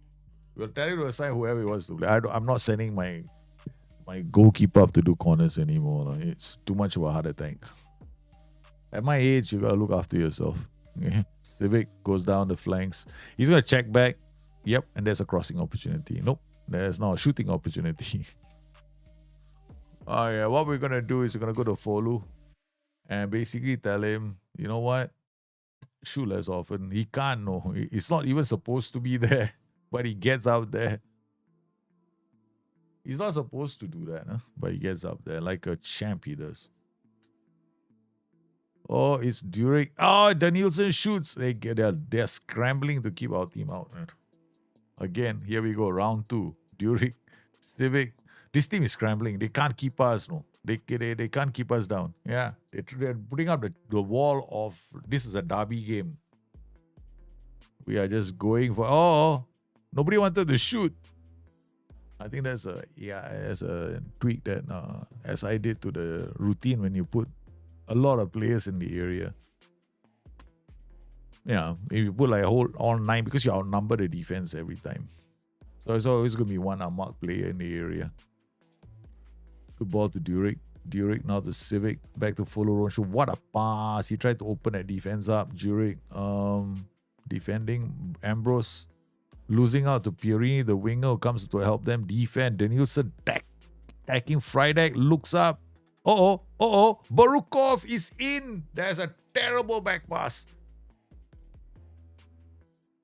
We'll tell you to assign whoever he wants to play. I'm not sending my goalkeeper up to do corners anymore. It's too much of a heart attack. At my age, you gotta look after yourself. Okay? Civic goes down the flanks. He's gonna check back. Yep, and there's a crossing opportunity. Nope, there's not a shooting opportunity. Oh yeah, what we're gonna do is we're gonna go to Folu and basically tell him, you know what? Shoot less often. He can't know. He's not even supposed to be there, but he gets out there. He's not supposed to do that, but he gets up there like a champ he does. Oh, it's Durick. Oh, Danielson shoots. They're scrambling to keep our team out. Man. Again, here we go. Round 2. Durick, Civic. This team is scrambling. They can't keep us. No, they can't keep us down. Yeah, they're putting up the wall of. This is a derby game. We are just going for. Oh, nobody wanted to shoot. I think that's a tweak that as I did to the routine when you put a lot of players in the area. Yeah, if you put like all 9 because you outnumber the defense every time. So it's always going to be one unmarked player in the area. Good ball to Durick. Durick now to Civic. Back to Folo Ronshu. What a pass. He tried to open that defense up. Durick defending. Ambrose losing out to Pierini, the winger who comes to help them defend. Danielson attacking Friday. Looks up. Barukov is in. There's a terrible back pass.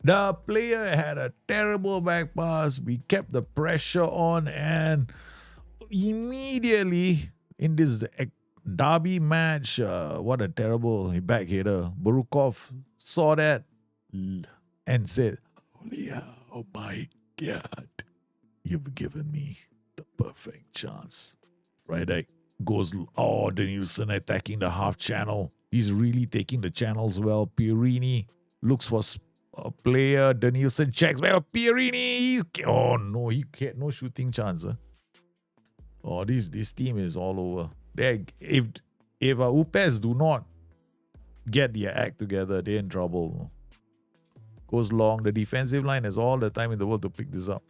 The player had a terrible back pass. We kept the pressure on, and immediately in this derby match, what a terrible back header. Barukov saw that and said, oh my God, you've given me the perfect chance. Friday goes, Danielson attacking the half channel. He's really taking the channels well. Pierini looks for a player. Danielson checks back. Pierini. Oh no, he had no shooting chance. Oh, this team is all over. If Upes do not get their act together, they're in trouble. Goes long. The defensive line has all the time in the world to pick this up.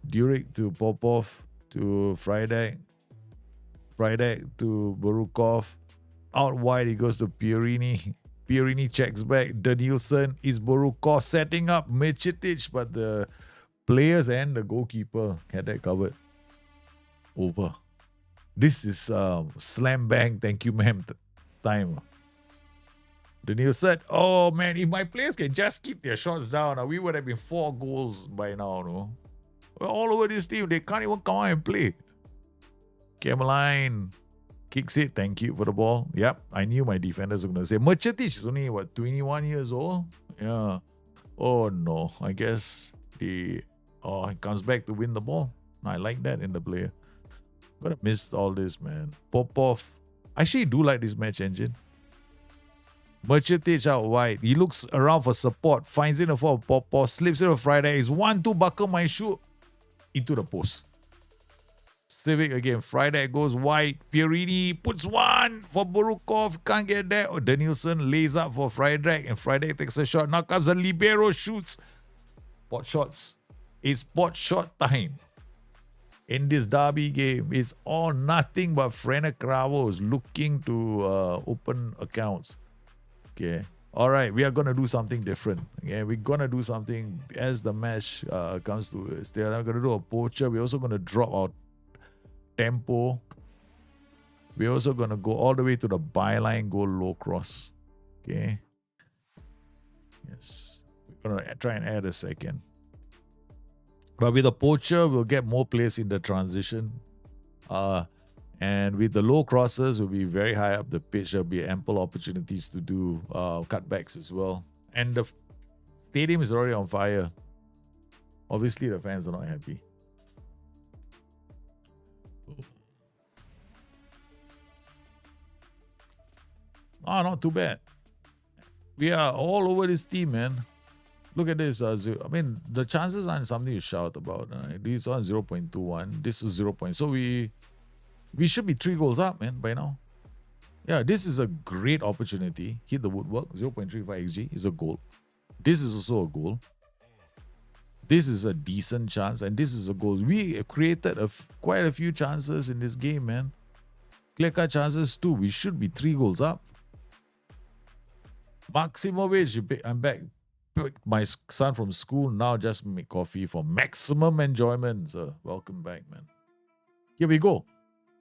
Durick to Popov to Friday Friday to Borukov. Out wide, he goes to Pierini. Pierini checks back. Danielson is Borukov setting up Micetic, but the players and the goalkeeper had that covered. Over. This is slam bang, thank you, ma'am time. Danielson, oh man, if my players can just keep their shots down, we would have been 4 goals by now, no? We're all over this team, they can't even come out and play. Cameline kicks it, thank you for the ball. Yep, I knew my defenders were going to say, Micetic is only, 21 years old? Yeah. Oh no, I guess he comes back to win the ball. I like that in the player. But I missed all this, man. Popov. I actually do like this match engine. Micetic out wide. He looks around for support. Finds it for Popov. Slips it to Friday. He's 1-2 buckle my shoe. Into the post. Civic again. Friday goes wide. Pierini puts one for Borukov. Can't get there. Oh, Danielson lays up for Friday. And Friday takes a shot. Now comes a libero. Shoots. Pot shots. It's pot shot time. In this derby game, it's all nothing but Frena Kravos looking to open accounts. Okay. All right. We are going to do something different. Okay. We're going to do something as the match comes to a state. I'm going to do a poacher. We're also going to drop our tempo. We're also going to go all the way to the byline, go low cross. Okay. Yes. We're going to try and add a second. But with the poacher, we'll get more players in the transition. And with the low crosses, we'll be very high up the pitch. There'll be ample opportunities to do cutbacks as well. And the stadium is already on fire. Obviously, the fans are not happy. Oh, not too bad. We are all over this team, man. Look at this. I mean, the chances aren't something to shout about. This one 0.21. This is 0. So we should be 3 goals up, man, by now. Yeah, this is a great opportunity. Hit the woodwork. 0.35 XG is a goal. This is also a goal. This is a decent chance, and this is a goal. We created quite a few chances in this game, man. Clear-cut chances too. We should be 3 goals up. Maximovic, I'm back. Picked my son from school, now just make coffee for maximum enjoyment. So welcome back, man. Here we go.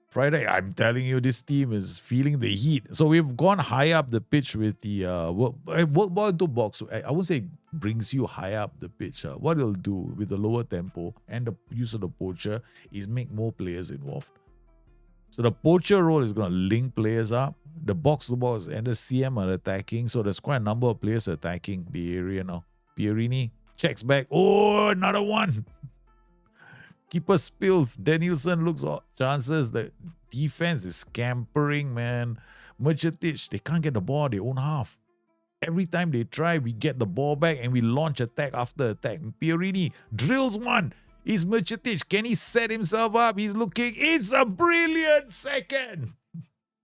Friday, I'm telling you, this team is feeling the heat. So we've gone high up the pitch with the work ball into box. I won't say brings you high up the pitch. What it'll do with the lower tempo and the use of the poacher is make more players involved. So the poacher role is going to link players up. The box-to-box and the CM are attacking. So there's quite a number of players attacking the area now. Pierini checks back. Oh, another one. Keeper spills. Danielson looks chances. The defense is scampering, man. Micetic, they can't get the ball their own half. Every time they try, we get the ball back and we launch attack after attack. Pierini drills one. Is Micetic. Can he set himself up? He's looking. It's a brilliant second.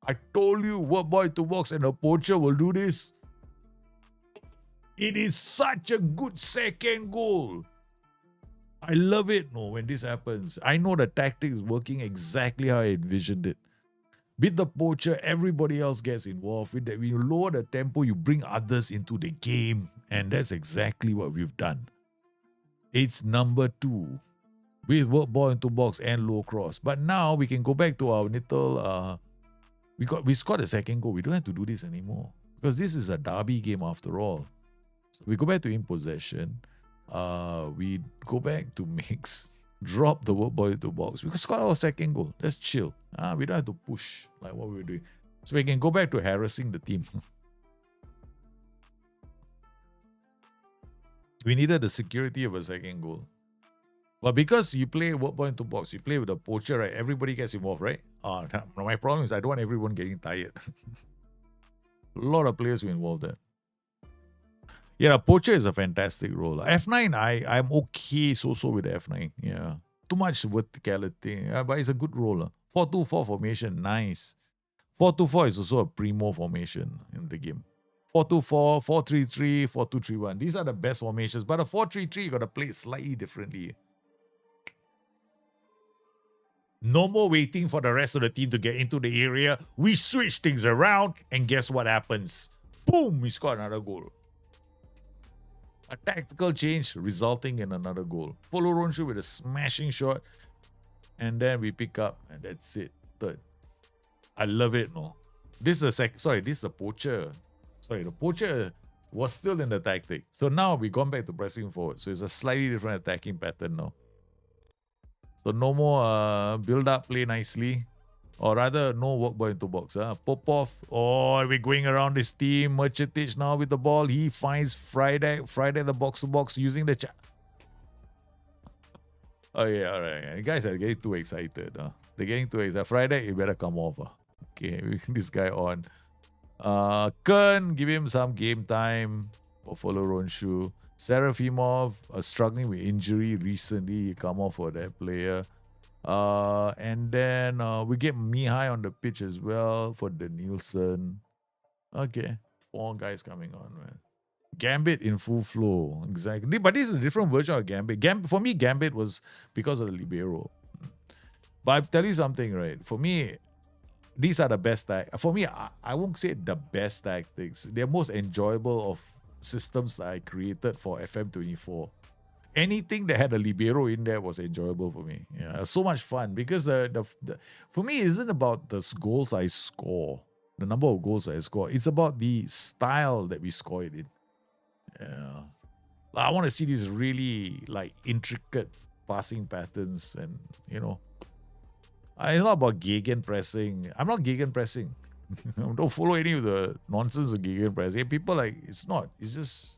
I told you, work boy to box and a poacher will do this. It is such a good second goal. I love it when this happens. I know the tactics is working exactly how I envisioned it. With the poacher, everybody else gets involved. With that, when you lower the tempo, you bring others into the game. And that's exactly what we've done. It's number 2. With work ball into box and low cross. But now we can go back to our little... We scored a second goal. We don't have to do this anymore. Because this is a derby game after all. So we go back to in possession. We go back to mix. Drop the work ball into box. We scored our second goal. Let's chill. We don't have to push like what we were doing. So we can go back to harassing the team. We needed the security of a second goal. But because you play work ball into box, you play with a poacher, right? Everybody gets involved, right? My problem is I don't want everyone getting tired. A lot of players were involved there. Yeah, a poacher is a fantastic role. F9, I'm okay so with F9. Yeah. Too much verticality. Yeah, but it's a good role. 4-2-4 formation, nice. 4-2-4 is also a primo formation in the game. 4-2-4, 4-3-3, 4-2-3-1. These are the best formations. But a 4-3-3, you got to play it slightly differently. No more waiting for the rest of the team to get into the area. We switch things around, and guess what happens? Boom, we score another goal. A tactical change resulting in another goal. Follow Ronshu with a smashing shot, and then we pick up, and that's it. Third. I love it, no. This is this is a poacher. Sorry, the poacher was still in the tactic. So now we've gone back to pressing forward. So it's a slightly different attacking pattern now. So no more build up, play nicely. Or rather, no work ball into box. Popov. Oh, we're going around this team. Merchatich now with the ball. He finds Friday the box to box using the Oh yeah, all right. You guys are getting too excited. They're getting too excited. Friday, you better come off. Okay, this guy on. Kern, give him some game time. Follow Ronshu. Serafimov, struggling with injury recently. He come off for that player. And then we get Mihai on the pitch as well for the Nielsen. Okay, 4 guys coming on, man. Gambit in full flow, exactly. But this is a different version of Gambit. For me, Gambit was because of the libero. But I'll tell you something, right? For me, these are the best for me, I won't say the best tactics. They're most enjoyable of systems that I created for FM24. Anything that had a libero in there was enjoyable for me. Yeah, so much fun because the for me, it isn't about the goals I score, the number of goals I score. It's about the style that we score it in. Yeah, I want to see these really like intricate passing patterns, and it's not about gegen pressing. I'm not gegen pressing. Don't follow any of the nonsense of gegen pressing. People like it's not. It's just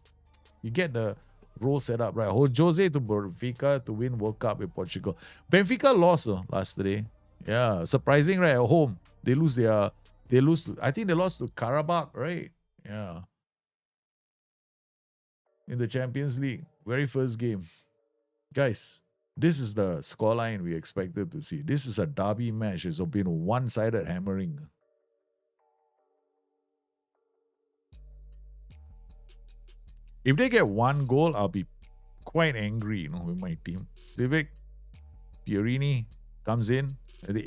you get the role set up right. Hold Jose to Benfica to win World Cup in Portugal. Benfica lost last day. Yeah, surprising, right? At home, they lose. I think they lost to Karabakh, right? Yeah. In the Champions League, very first game. Guys, this is the scoreline we expected to see. This is a derby match. It's been one-sided hammering. If they get 1 goal, I'll be quite angry, with my team. Stivic, Pierini comes in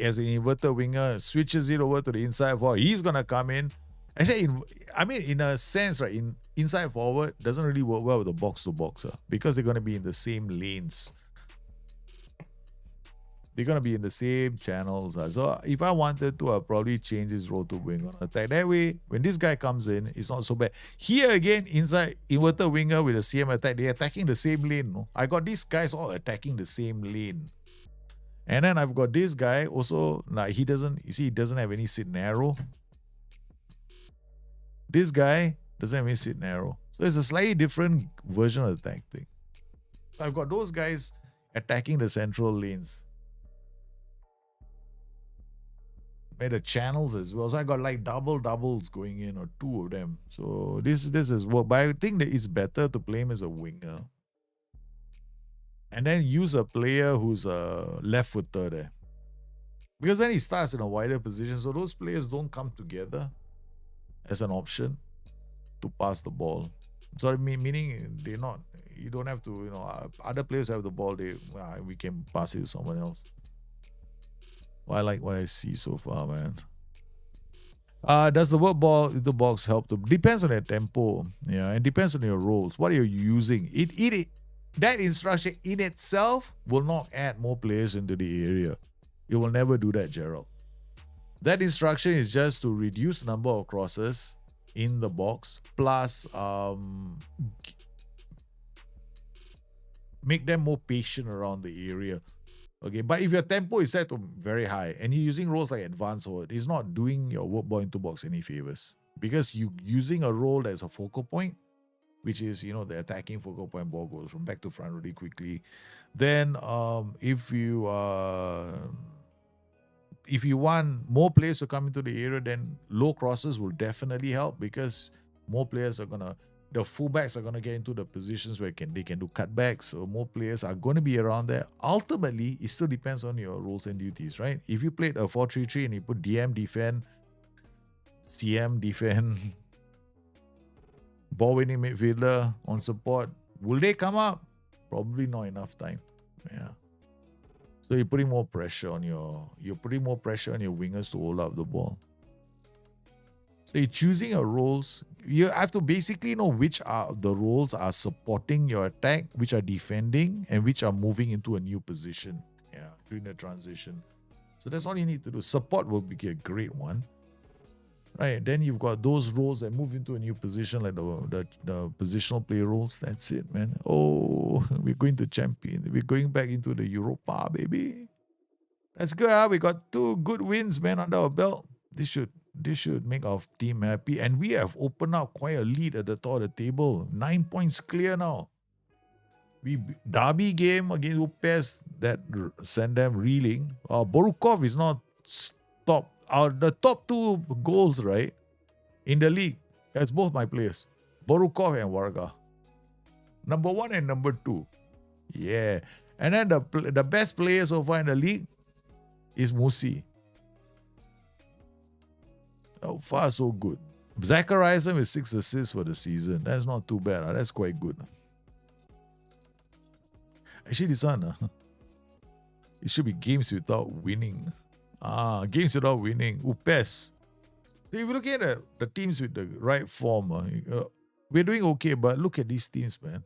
as an inverted winger, switches it over to the inside forward. He's gonna come in. Actually, in a sense, right, in inside forward doesn't really work well with the box to box, because they're gonna be in the same lanes. They're gonna be in the same channels. So if I wanted to, I'll probably change his role to wing on attack. That way, when this guy comes in, it's not so bad. Here again, inside inverted winger with a CM attack, they're attacking the same lane. No? I got these guys all attacking the same lane. And then I've got this guy also, he doesn't have any sit narrow. This guy doesn't have any sit narrow. So it's a slightly different version of the tactic. So I've got those guys attacking the central lanes. Made the channels as well. So I got like doubles going in, or 2 of them. So this is work. But I think that it's better to play him as a winger. And then use a player who's a left-footer there. Because then he starts in a wider position. So those players don't come together as an option to pass the ball. So meaning they're not, you don't have to, other players have the ball, we can pass it to someone else. Well, I like what I see so far, man. Does the work ball in the box help to? Depends on their tempo. Yeah, and depends on your roles. What are you using? That instruction in itself will not add more players into the area. It will never do that, Gerald. That instruction is just to reduce the number of crosses in the box, plus make them more patient around the area. Okay, but if your tempo is set to very high and you're using roles like advanced forward, it's not doing your work ball into box any favors, because you using a role that's a focal point, which is the attacking focal point, ball goes from back to front really quickly. Then if you want more players to come into the area, then low crosses will definitely help, because more players are the fullbacks are gonna get into the positions where they can do cutbacks. So more players are going to be around there. Ultimately, it still depends on your roles and duties, right? If you played a 4-3-3 and you put DM defend, CM defend, ball winning midfielder on support, will they come up? Probably not enough time. Yeah. So you're putting more pressure on your wingers to hold up the ball. So you're choosing your roles. You have to basically know which are the roles are supporting your attack, which are defending, and which are moving into a new position. Yeah, during the transition. So that's all you need to do. Support will be a great one. Right. Then you've got those roles that move into a new position, like the positional play roles. That's it, man. Oh, we're going to champion. We're going back into the Europa, baby. That's good. Huh? We got 2 good wins, man, under our belt. This should make our team happy. And we have opened up quite a lead at the top of the table. 9 points clear now. Derby game against UPES that sent them reeling. Borukov is not top. The top 2 goals, right, in the league, that's both my players, Borukov and Varga. Number 1 and number 2. Yeah. And then the best player so far in the league is Musi. So far, so good. Zachariasen with 6 assists for the season. That's not too bad. That's quite good. Actually, this one, it should be games without winning. Games without winning. UPES. So if you look at the teams with the right form, we're doing okay, but look at these teams, man.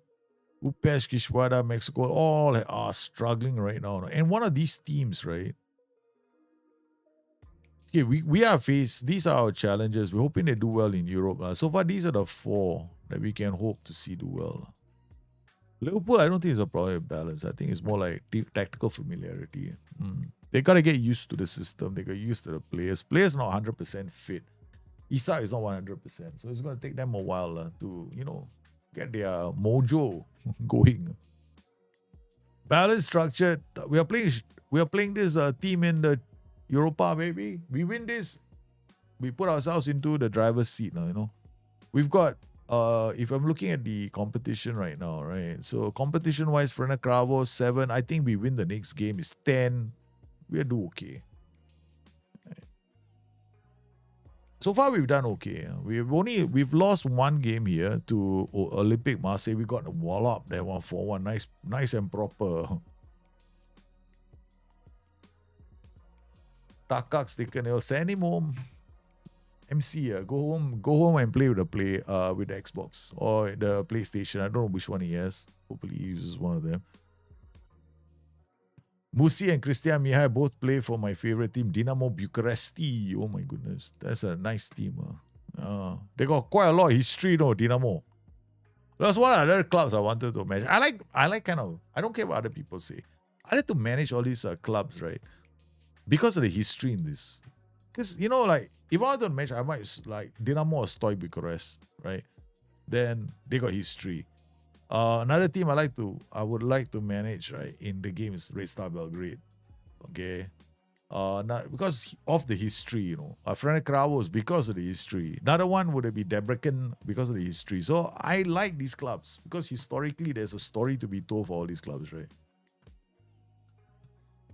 UPES, Kishwada, Mexico, all are struggling right now. And one of these teams, right? Okay, we are faced. These are our challenges. We're hoping they do well in Europe. So far, these are the 4 that we can hope to see do well. Liverpool, I don't think it's a problem of balance. I think it's more like tactical familiarity. They got to get used to the system. They got used to the players. Players not 100% fit. Isak is not 100%. So it's going to take them a while to, get their mojo going. Balance structure. We are playing this team in the Europa, baby. We win this. We put ourselves into the driver's seat now, We've got if I'm looking at the competition right now, right? So competition-wise, Frena Cravo 7. I think we win the next game is 10. We'll do okay. Right. So far, we've done okay. We've lost 1 game here to Olympic Marseille. We got a wall up there 1-4-1. Nice and proper. Takak's taken ill. Send him home. MC, go home and play with the Xbox or the PlayStation. I don't know which one he has. Hopefully he uses one of them. Musi and Christian Mihai both play for my favorite team, Dinamo Bucuresti. Oh my goodness, that's a nice team. They got quite a lot of history, Dinamo. That's one of the other clubs I wanted to manage. I like kind of. I don't care what other people say. I like to manage all these clubs, right? Because of the history in this. Because if I want to match, I might like Dinamo or Stoy Bucharest, right? Then they got history. Another team I would like to manage, right, in the game is Red Star Belgrade. Okay. Not because of the history, Frena Kravos because of the history. Another one would be Debrecen because of the history. So I like these clubs because historically there's a story to be told for all these clubs, right?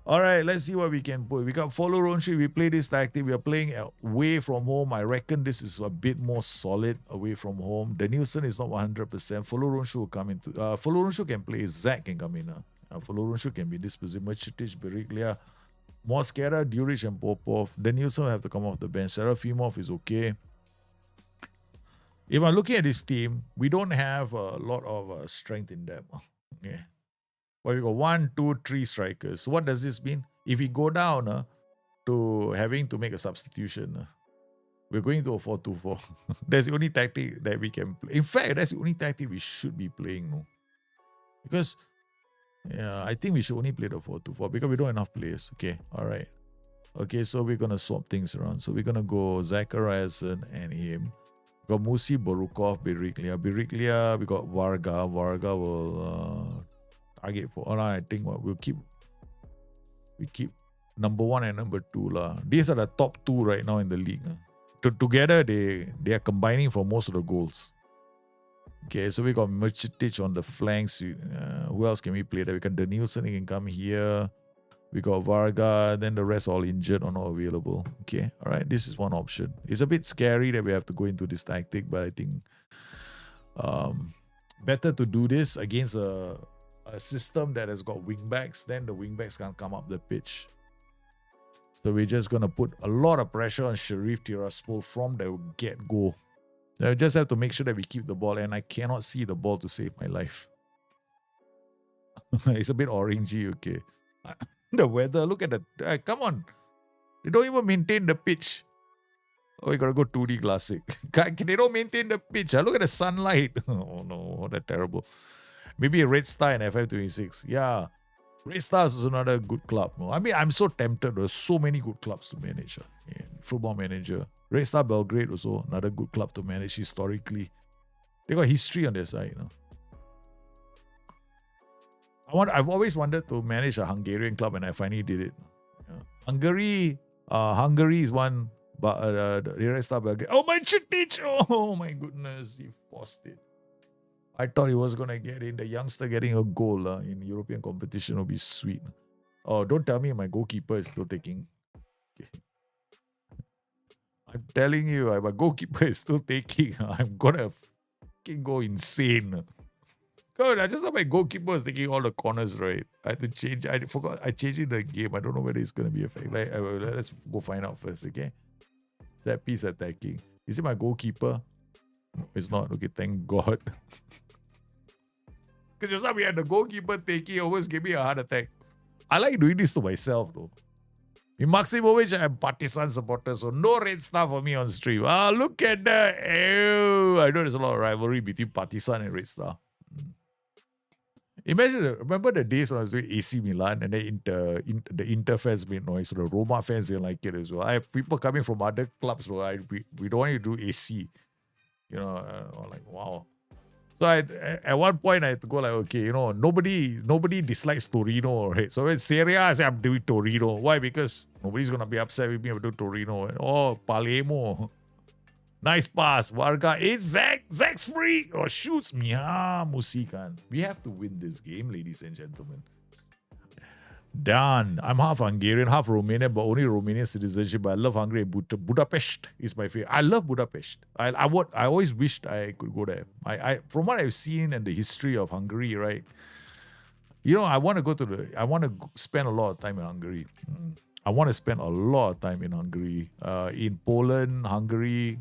All right, let's see what we can put. We got Follow Ronshi. We play this tactic. We are playing away from home. I reckon this is a bit more solid away from home. Danielson is not 100%. Follow Ronshi will come into. Follow Ronshi can play. Zach can come in. Follow Ronshi can be this position. Merchitic, Beriglia, Mosquera, Duric, and Popov. Danielson will have to come off the bench. Serafimov is okay. If I'm looking at this team, we don't have a lot of strength in them. Okay. Well, we got 1, 2, 3 strikers. So what does this mean? If we go down to having to make a substitution, we're going to a 4-2-4. That's the only tactic that we can play. In fact, that's the only tactic we should be playing. No? Because I think we should only play the 4-2-4 because we don't have enough players. Okay, all right. Okay, so we're going to swap things around. So we're going to go Zachariasen and him. We got Musi, Borukov, Biriklia, we got Varga. Varga will... target for I think we keep number 1 and number 2 lah. These are the top 2 right now in the league. Together they are combining for most of the goals. Okay, so we got Merchitic on the flanks. Who else can we play there? We got Danielson, he can come here. We got Varga, then the rest all injured or not available. Okay, all right, this is one option. It's a bit scary that we have to go into this tactic, but I think better to do this against a a system that has got wingbacks, then the wingbacks can't come up the pitch. So we're just going to put a lot of pressure on Sharif Tiraspol from the get-go. I just have to make sure that we keep the ball, and I cannot see the ball to save my life. It's a bit orangey, okay. The weather, look at the... come on. They don't even maintain the pitch. Oh, we got to go 2D Classic. They don't maintain the pitch. Look at the sunlight. Oh, no. That's terrible. Maybe a Red Star in FF26. Yeah. Red Stars is another good club. I mean, I'm so tempted. There's so many good clubs to manage. Football Manager. Red Star Belgrade also another good club to manage historically. They got history on their side. I've always wanted to manage a Hungarian club, and I finally did it. Hungary is one, but the Red Star Belgrade. Oh, my Chitic! Oh my goodness, he forced it. I thought he was gonna get in. The youngster getting a goal in European competition would be sweet. Oh, don't tell me my goalkeeper is still taking. Okay. I'm telling you, my goalkeeper is still taking. I'm gonna fucking go insane. God, I just thought my goalkeeper was taking all the corners, right? I had to change. I forgot. I changed it in the game. I don't know whether it's gonna be effective. Let's go find out first, okay? Set piece attacking. Is it my goalkeeper? No, it's not. Okay, thank God. Because just now we had the goalkeeper taking, almost gave me a heart attack. I like doing this to myself, though. In Maximovic, I'm Partizan supporter, so no Red Star for me on stream. Look at that. Ew. I know there's a lot of rivalry between Partizan and Red Star. Remember the days when I was doing AC Milan and then the Inter fans made noise, so the Roma fans didn't like it as well. I have people coming from other clubs, so we don't want you to do AC. I'm like, wow. So at one point I had to go like, okay, nobody dislikes Torino, right? So when Serie A, I say I'm doing Torino. Why? Because nobody's gonna be upset with me if I do Torino. Oh, Palermo. Nice pass. Varga. It's Zach. Zach's free. Or shoots me. Musikan. We have to win this game, ladies and gentlemen. Done. I'm half Hungarian, half Romanian, but only Romanian citizenship. But I love Hungary. Budapest is my favorite. I love Budapest. I always wished I could go there. I from what I've seen and the history of Hungary, right? I want to spend a lot of time in Hungary. I want to spend a lot of time in Hungary. In Poland, Hungary,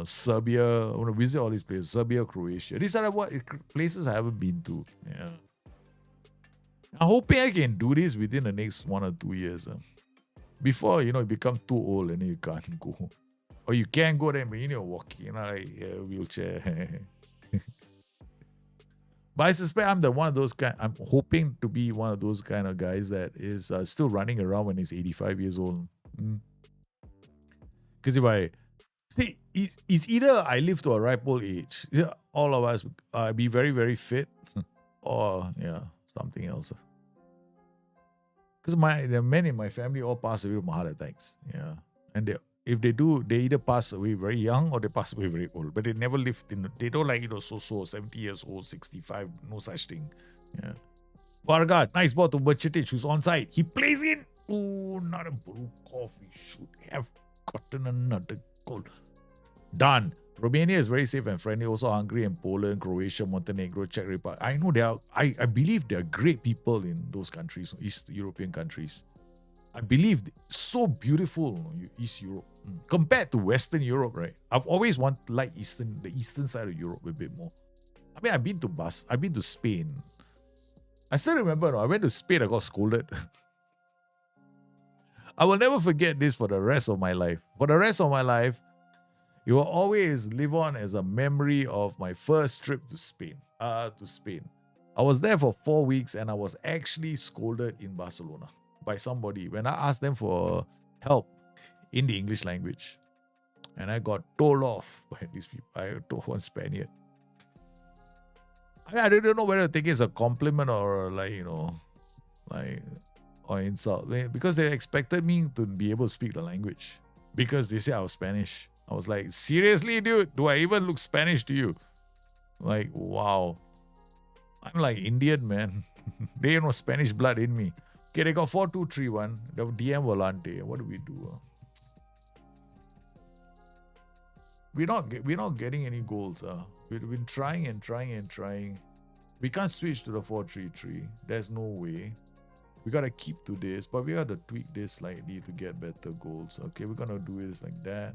Serbia. I want to visit all these places. Serbia, Croatia. These are the places I haven't been to. Yeah. I'm hoping I can do this within the next 1 or 2 years. Before, you become too old and then you can't go. Or you can go there, but you need to walk, like a wheelchair. But I suspect I'm hoping to be one of those kind of guys that is still running around when he's 85 years old. Because it's either I live to a ripe old age, all of us be very, very fit, or something else. Because the men in my family all pass away from heart attacks. Yeah. And if they do, they either pass away very young or they pass away very old. But they never lived they don't like, 70 years old, 65, no such thing. Yeah. Varga, nice ball to Bustthenet, who's onside. He plays in. Oh, not a Brukov. We should have gotten another goal. Done. Romania is very safe and friendly. Also Hungary and Poland, Croatia, Montenegro, Czech Republic. I know I believe there are great people in those countries, East European countries. I believe so beautiful, East Europe. Compared to Western Europe, right? I've always wanted like the eastern side of Europe a bit more. I mean, I've been to Spain. I still remember, I went to Spain, I got scolded. I will never forget this for the rest of my life. For the rest of my life, it will always live on as a memory of my first trip to Spain. I was there for 4 weeks and I was actually scolded in Barcelona by somebody when I asked them for help in the English language. And I got told off by these people. I told one Spaniard. I don't know whether to take it as a compliment or or insult. Because they expected me to be able to speak the language. Because they say I was Spanish. I was like, seriously, dude? Do I even look Spanish to you? Like, wow. I'm like Indian, man. They know Spanish blood in me. Okay, they got 4-2-3-1. The DM Volante. What do we do? We're not getting any goals. We've been trying and trying and trying. We can't switch to the 4-3-3. There's no way. We gotta keep to this, but we gotta tweak this slightly to get better goals. Okay, we're gonna do this like that.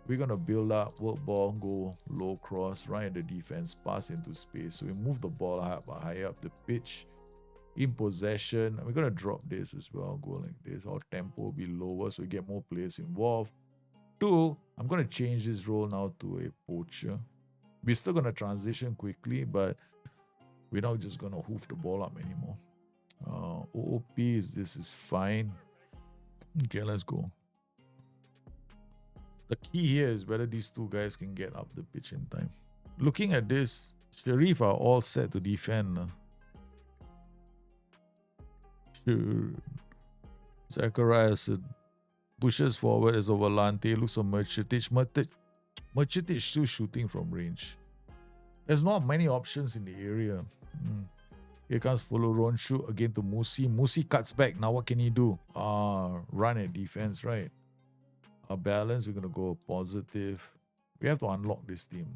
We're gonna build up, work ball, go low cross, right at the defense, pass into space. So we move the ball higher up the pitch. In possession, we're gonna drop this as well, go like this. Our tempo will be lower, so we get more players involved. 2, I'm gonna change this role now to a poacher. We're still gonna transition quickly, but we're not just gonna hoof the ball up anymore. OOP this is fine. Okay, let's go. The key here is whether these two guys can get up the pitch in time. Looking at this, Sharif are all set to defend. Sure. Zacharias pushes forward as a Volante, looks for Merchitic. Merchitic still shooting from range. There's not many options in the area. Here comes follow Ronshu again to Musi. Musi cuts back. Now what can he do? Run at defense, right? Our balance, we're going to go positive. We have to unlock this team.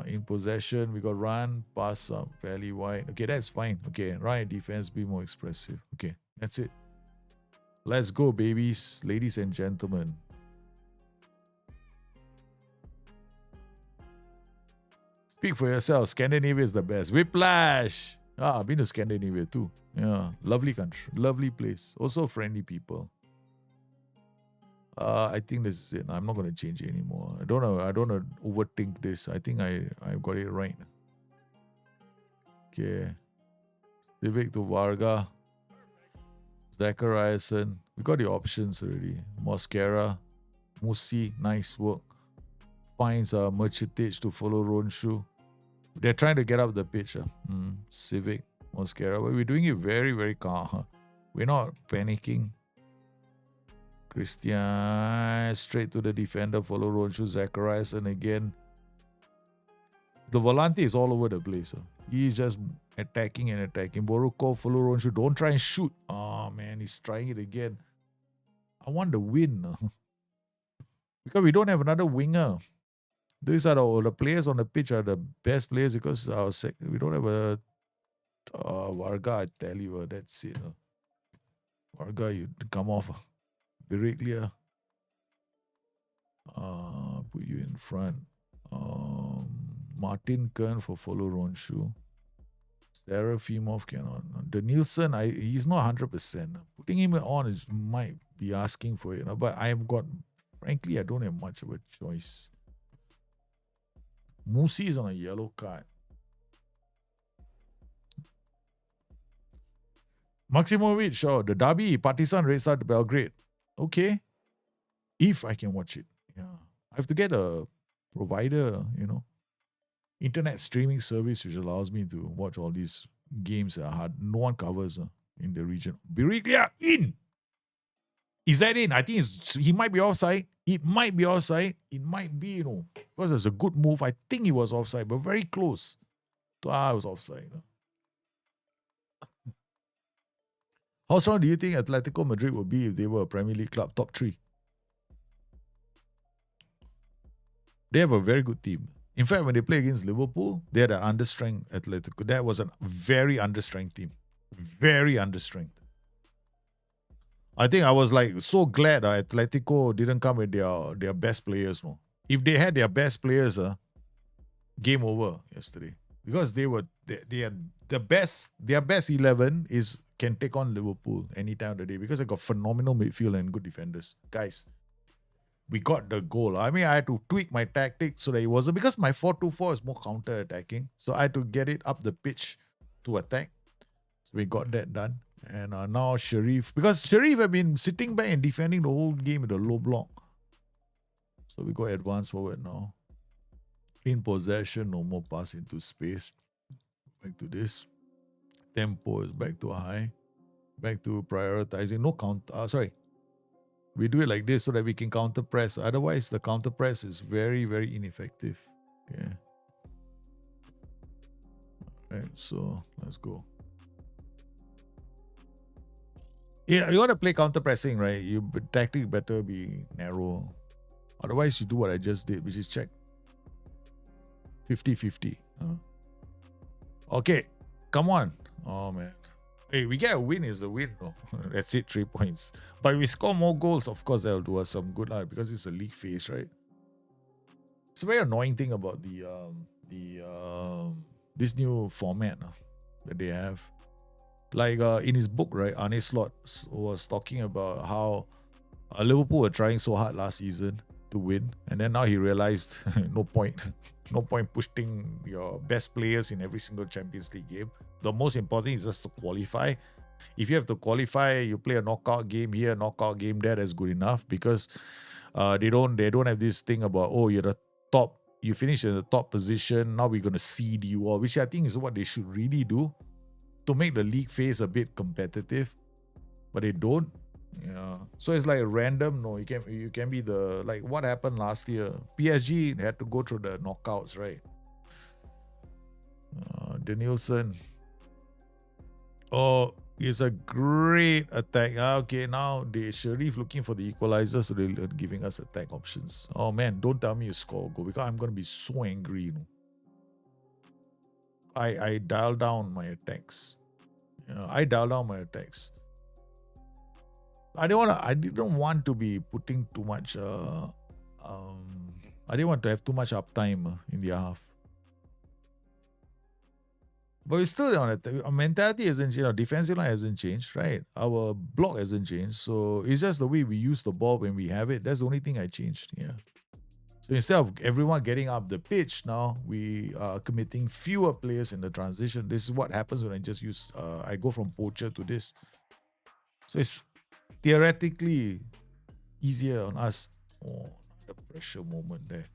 In possession, we got run, pass fairly wide. Okay, that's fine. Okay, run at defense, be more expressive. Okay, that's it. Let's go, babies, ladies and gentlemen. Speak for yourself. Scandinavia is the best. Whiplash. I've been to Scandinavia too. Yeah, lovely country, lovely place. Also friendly people. I think this is it. I'm not going to change it anymore. I don't want to overthink this. I think I got it right. Okay. Civic to Varga. Zachariasen. We got the options already. Mosquera. Musi. Nice work. Finds Merchitic to follow Ronshu. They're trying to get up the pitch. Civic. Mosquera. But we're doing it very, very calm. We're not panicking. Christian straight to the defender, follow Ronshu, Zacharias, and again. The Volante is all over the place. He's just attacking and attacking. Boruko, follow Ronshu, don't try and shoot. Oh man, he's trying it again. I want the win. Because we don't have another winger. These are the players on the pitch are the best players because we don't have a Varga, I tell you, that's it. Varga, you come off. Biriglia, put you in front. Martin Kern for follow Ronshu. Serafimov cannot. The Nielsen, he's not 100%. Putting him on might be asking for it, but frankly, I don't have much of a choice. Musi is on a yellow card. Maximovic, the derby, Partizan Red Star to Belgrade. Okay, if I can watch it. Yeah, I have to get a provider, internet streaming service which allows me to watch all these games that are hard. No one covers in the region. Biriglia in. Is that in? I think he might be offside. It might be offside. It might be, because it's a good move. I think he was offside, but very close. It was offside. How strong do you think Atletico Madrid would be if they were a Premier League club top 3? They have a very good team. In fact, when they play against Liverpool, they had an understrength Atletico. That was a very understrength team. Very understrength. I think I was so glad Atletico didn't come with their best players. No. If they had their best players, game over yesterday. Because they had their best 11 can take on Liverpool any time of the day because they got phenomenal midfield and good defenders. Guys, we got the goal. I mean, I had to tweak my tactics so that it wasn't, because my 4-2-4 is more counter-attacking. So I had to get it up the pitch to attack. So we got that done. And now Sharif, because Sharif have been sitting back and defending the whole game with a low block. So we go advance forward now. In possession, no more pass into space. Back to this. Tempo is back to high. Back to prioritizing. No counter. We do it like this so that we can counter press. Otherwise, the counter press is very, very ineffective. Okay. Alright, so let's go. Yeah, you want to play counter pressing, right? Tactic better be narrow. Otherwise, you do what I just did, which is check 50-50. Okay, come on. Oh man. Hey, we get a win is a win. No? That's it, 3 points. But if we score more goals, of course that'll do us some good because it's a league phase, right? It's a very annoying thing about this new format that they have. Like in his book, right, Arne Slot was talking about how Liverpool were trying so hard last season to win, and then now he realized no point, no point pushing your best players in every single Champions League game. The most important is just to qualify. If you have to qualify, you play a knockout game here, knockout game there. That's good enough because they don't have this thing about, oh, you're the top, you finish in the top position, now we're gonna seed you all, which I think is what they should really do to make the league phase a bit competitive, but they don't. Yeah, so it's like random. No, you can be the, like what happened last year. PSG had to go through the knockouts, right? Danielson. Oh, it's a great attack. Okay, now Sharif looking for the equalizer, so they're giving us attack options. Oh man, don't tell me you score a goal because I'm gonna be so angry. You know, I dial down my attacks. I dial down my attacks. I didn't want to be putting too much. I didn't want to have too much uptime in the half. But we still on it. Our mentality hasn't changed. Our defensive line hasn't changed, right? Our block hasn't changed. So it's just the way we use the ball when we have it. That's the only thing I changed. Yeah. So instead of everyone getting up the pitch, now we are committing fewer players in the transition. This is what happens when I just use. I go from poacher to this. So it's theoretically easier on us. Oh, the pressure moment there.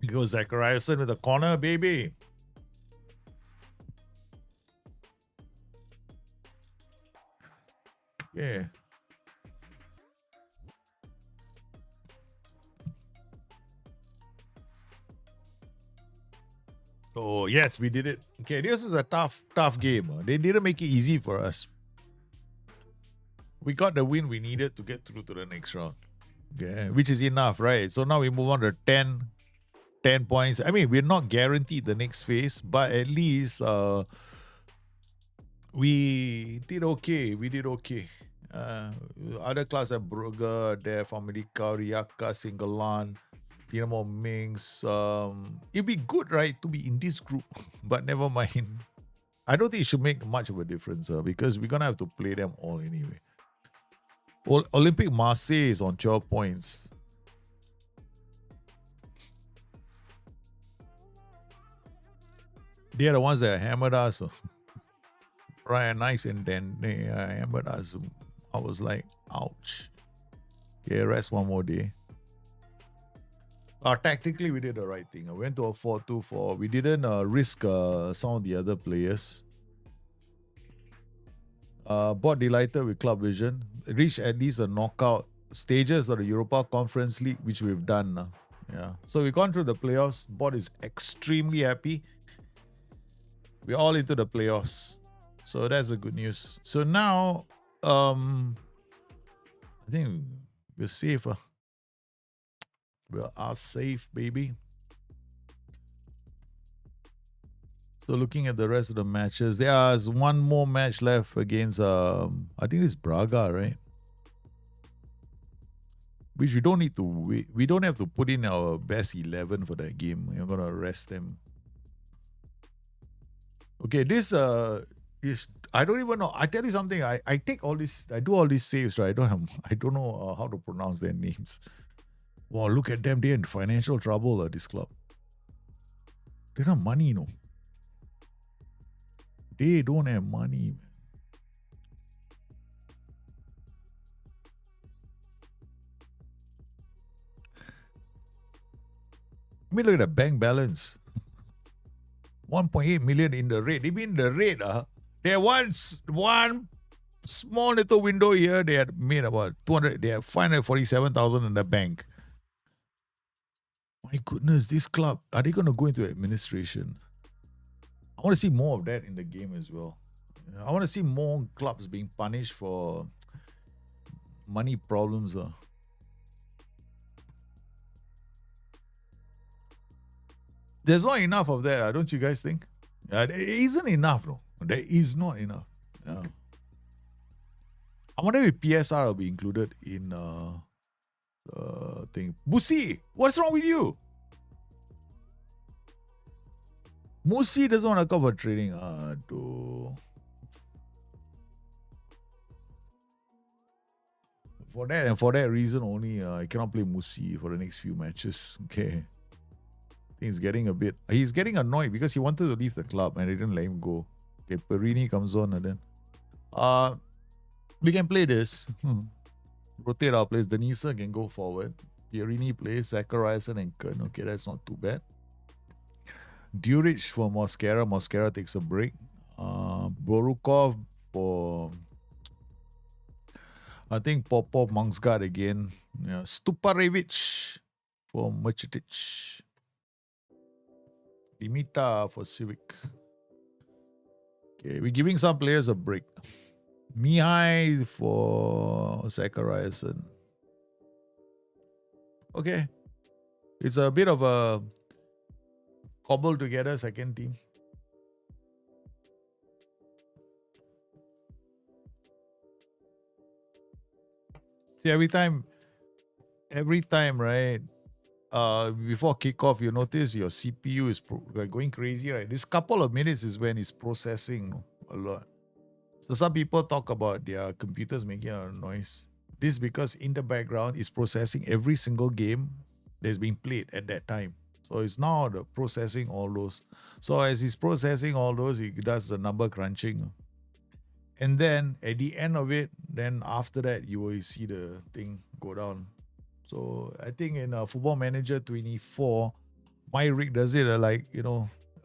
Goes Zachariason with the corner, baby. Yeah. Oh, yes, we did it. Okay, this is a tough game. They didn't make it easy for us. We got the win we needed to get through to the next round. Okay, which is enough, right? So now we move on to 10 points. I mean, we're not guaranteed the next phase, but at least we did okay. Other clubs like Brugge, Def, America, Rijeka, Singalan, Dinamo Mings. It'd be good, right, to be in this group, but never mind. I don't think it should make much of a difference because we're going to have to play them all anyway. Olympic Marseille is on 12 points. They are the ones that hammered us. Ryan Nice and then they hammered us. I was like, ouch. Okay, rest one more day. Tactically, we did the right thing. I went to a 4-2-4. We didn't risk some of the other players. Bought delighted with Club Vision. Reached at least a knockout stages of the Europa Conference League, which we've done. Yeah. So we've gone through the playoffs. Bot is extremely happy. We're all into the playoffs. So that's the good news. So now, I think we're safe. We are safe, baby. So looking at the rest of the matches, there's one more match left against, I think it's Braga, right? Which we don't need to wait. We don't have to put in our best 11 for that game. We're going to rest them. Okay, this is, I don't even know. I tell you something. I take all this. I do all these saves, right? I don't know how to pronounce their names. Wow, look at them. They're in financial trouble. This club. They don't have money, you know. They don't have money, man. I mean, look at the bank balance. 1.8 million in the red. They mean the red, they had one small little window here. They had made about 200. They had 547,000 in the bank. My goodness, this club, are they going to go into administration? I want to see more of that in the game as well. I want to see more clubs being punished for money problems. There's not enough of that, don't you guys think? There isn't enough, no. There is not enough. Yeah. I wonder if PSR will be included in thing. Busi, what's wrong with you? Musi doesn't want to cover trading. For that and for that reason only, I cannot play Musi for the next few matches. Okay. I think he's getting annoyed because he wanted to leave the club and they didn't let him go. Okay, Perini comes on and then we can play this. Rotate our players. Denisa can go forward. Pierini plays Zachariasen and Kern. Okay, that's not too bad. Duric for Mosquera. Mosquera takes a break. Borukov for, I think, Popov, Mangsgaard again. Yeah. Stuparevic for Mercetic. Dimita for Civic. Okay, we're giving some players a break. Mihai for Zachariasen. Okay. It's a bit of a cobbled together second team. See, every time, right? Before kickoff, you notice your CPU is going crazy, right? This couple of minutes is when it's processing a lot. So some people talk about their computers making a noise. This because in the background it's processing every single game that's being played at that time. So it's now the processing all those. So as it's processing all those, it does the number crunching. And then at the end of it, then after that, you will see the thing go down. So I think in Football Manager 24, my rig does it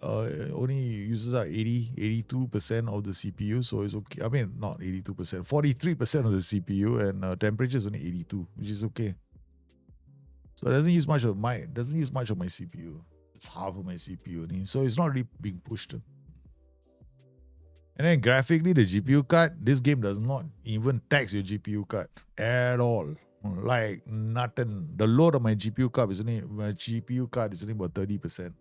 only uses 82% of the CPU. So it's okay. I mean, not 82%, 43% of the CPU, and temperature is only 82, which is okay. So it doesn't use much of my CPU. It's half of my CPU only. So it's not really being pushed. And then graphically, the GPU card, this game does not even tax your GPU card at all. Like nothing. The load of my GPU card is only about 30%.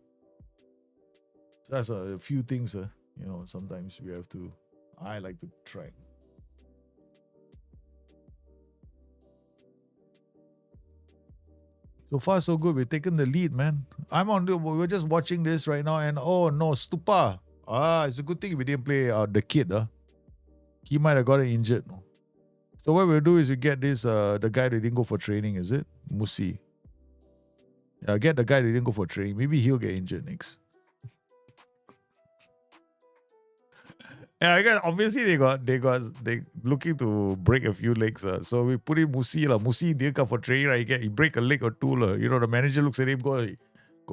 So that's a few things, sometimes I like to track. So far, so good. We've taken the lead, man. We're just watching this right now, and oh no, Stupa. It's a good thing we didn't play the kid. He might have gotten injured. No? So what we'll do is we get this, the guy that didn't go for training, is it? Musi. Yeah, get the guy that didn't go for training. Maybe he'll get injured next. Yeah, I guess obviously they looking to break a few legs. So we put in Musi. Musi didn't come for training, right? He break a leg or two. The manager looks at him, go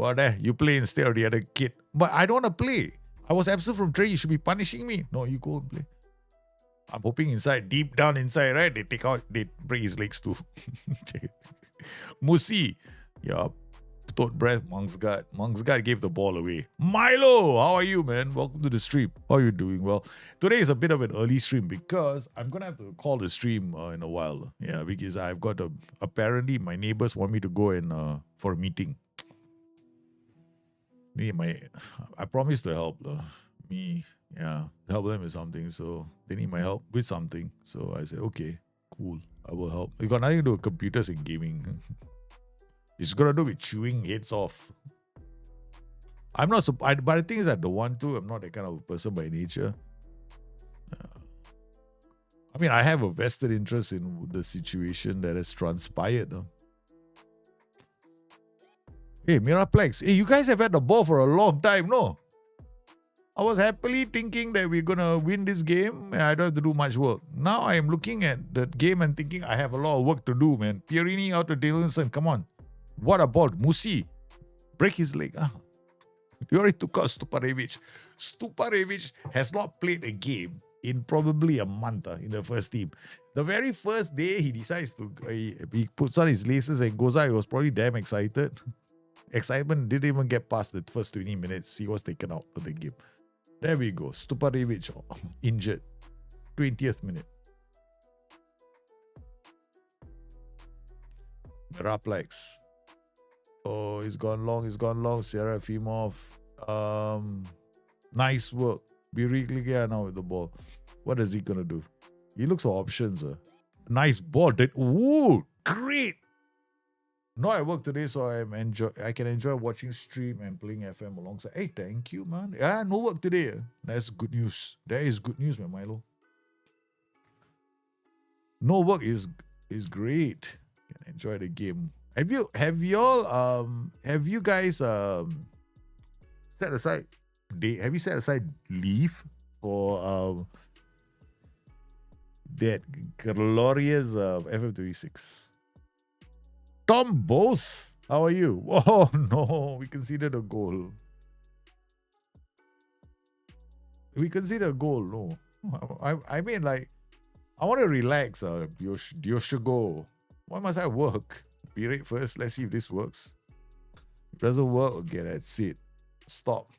out there, you play instead of the other kid. But I don't want to play. I was absent from training. You should be punishing me. No, you go and play. I'm hoping deep down inside, right? They break his legs too. Musi, yeah, thought breath, Mangsgaard. Mangsgaard gave the ball away. Milo, how are you, man? Welcome to the stream. How are you doing? Well, today is a bit of an early stream because I'm going to have to call the stream in a while. Yeah, because I've got apparently my neighbors want me to go in for a meeting. I promised to help help them with something. So they need my help with something. So I said, okay, cool, I will help. It got nothing to do with computers and gaming. It's got to do with chewing heads off. I'm not, but the thing is, I don't want to. I'm not that kind of person by nature. I have a vested interest in the situation that has transpired. Hey, Miraplex. Hey, you guys have had the ball for a long time, no? I was happily thinking that we're going to win this game and I don't have to do much work. Now I am looking at the game and thinking I have a lot of work to do, man. Pierini out to Davidson, come on. What about Musi? Break his leg. You already took out Stuparevic. Stuparevic has not played a game in probably a month in the first team. The very first day he decides to, he puts on his laces and goes out. He was probably damn excited. Excitement didn't even get past the first 20 minutes. He was taken out of the game. There we go. Stuparevic injured. 20th minute. Miraplex. Oh, he's gone long. He's gone long. Serafimov. Nice work. Birigliga now with the ball. What is he gonna do? He looks for options. Nice ball. Ooh, great. No, I work today, so I can enjoy watching stream and playing FM alongside. Hey, thank you, man. Yeah, no work today. That's good news. That is good news, man, Milo. No work is great. Can enjoy the game. Have you guys set aside have you set aside leave for that glorious FM26? Tom Bose, how are you? Oh no, we conceded a goal. No. I mean, like, I want to relax. Dioshego. Why must I work? Be right first. Let's see if this works. If it doesn't work, okay, that's it. Stop.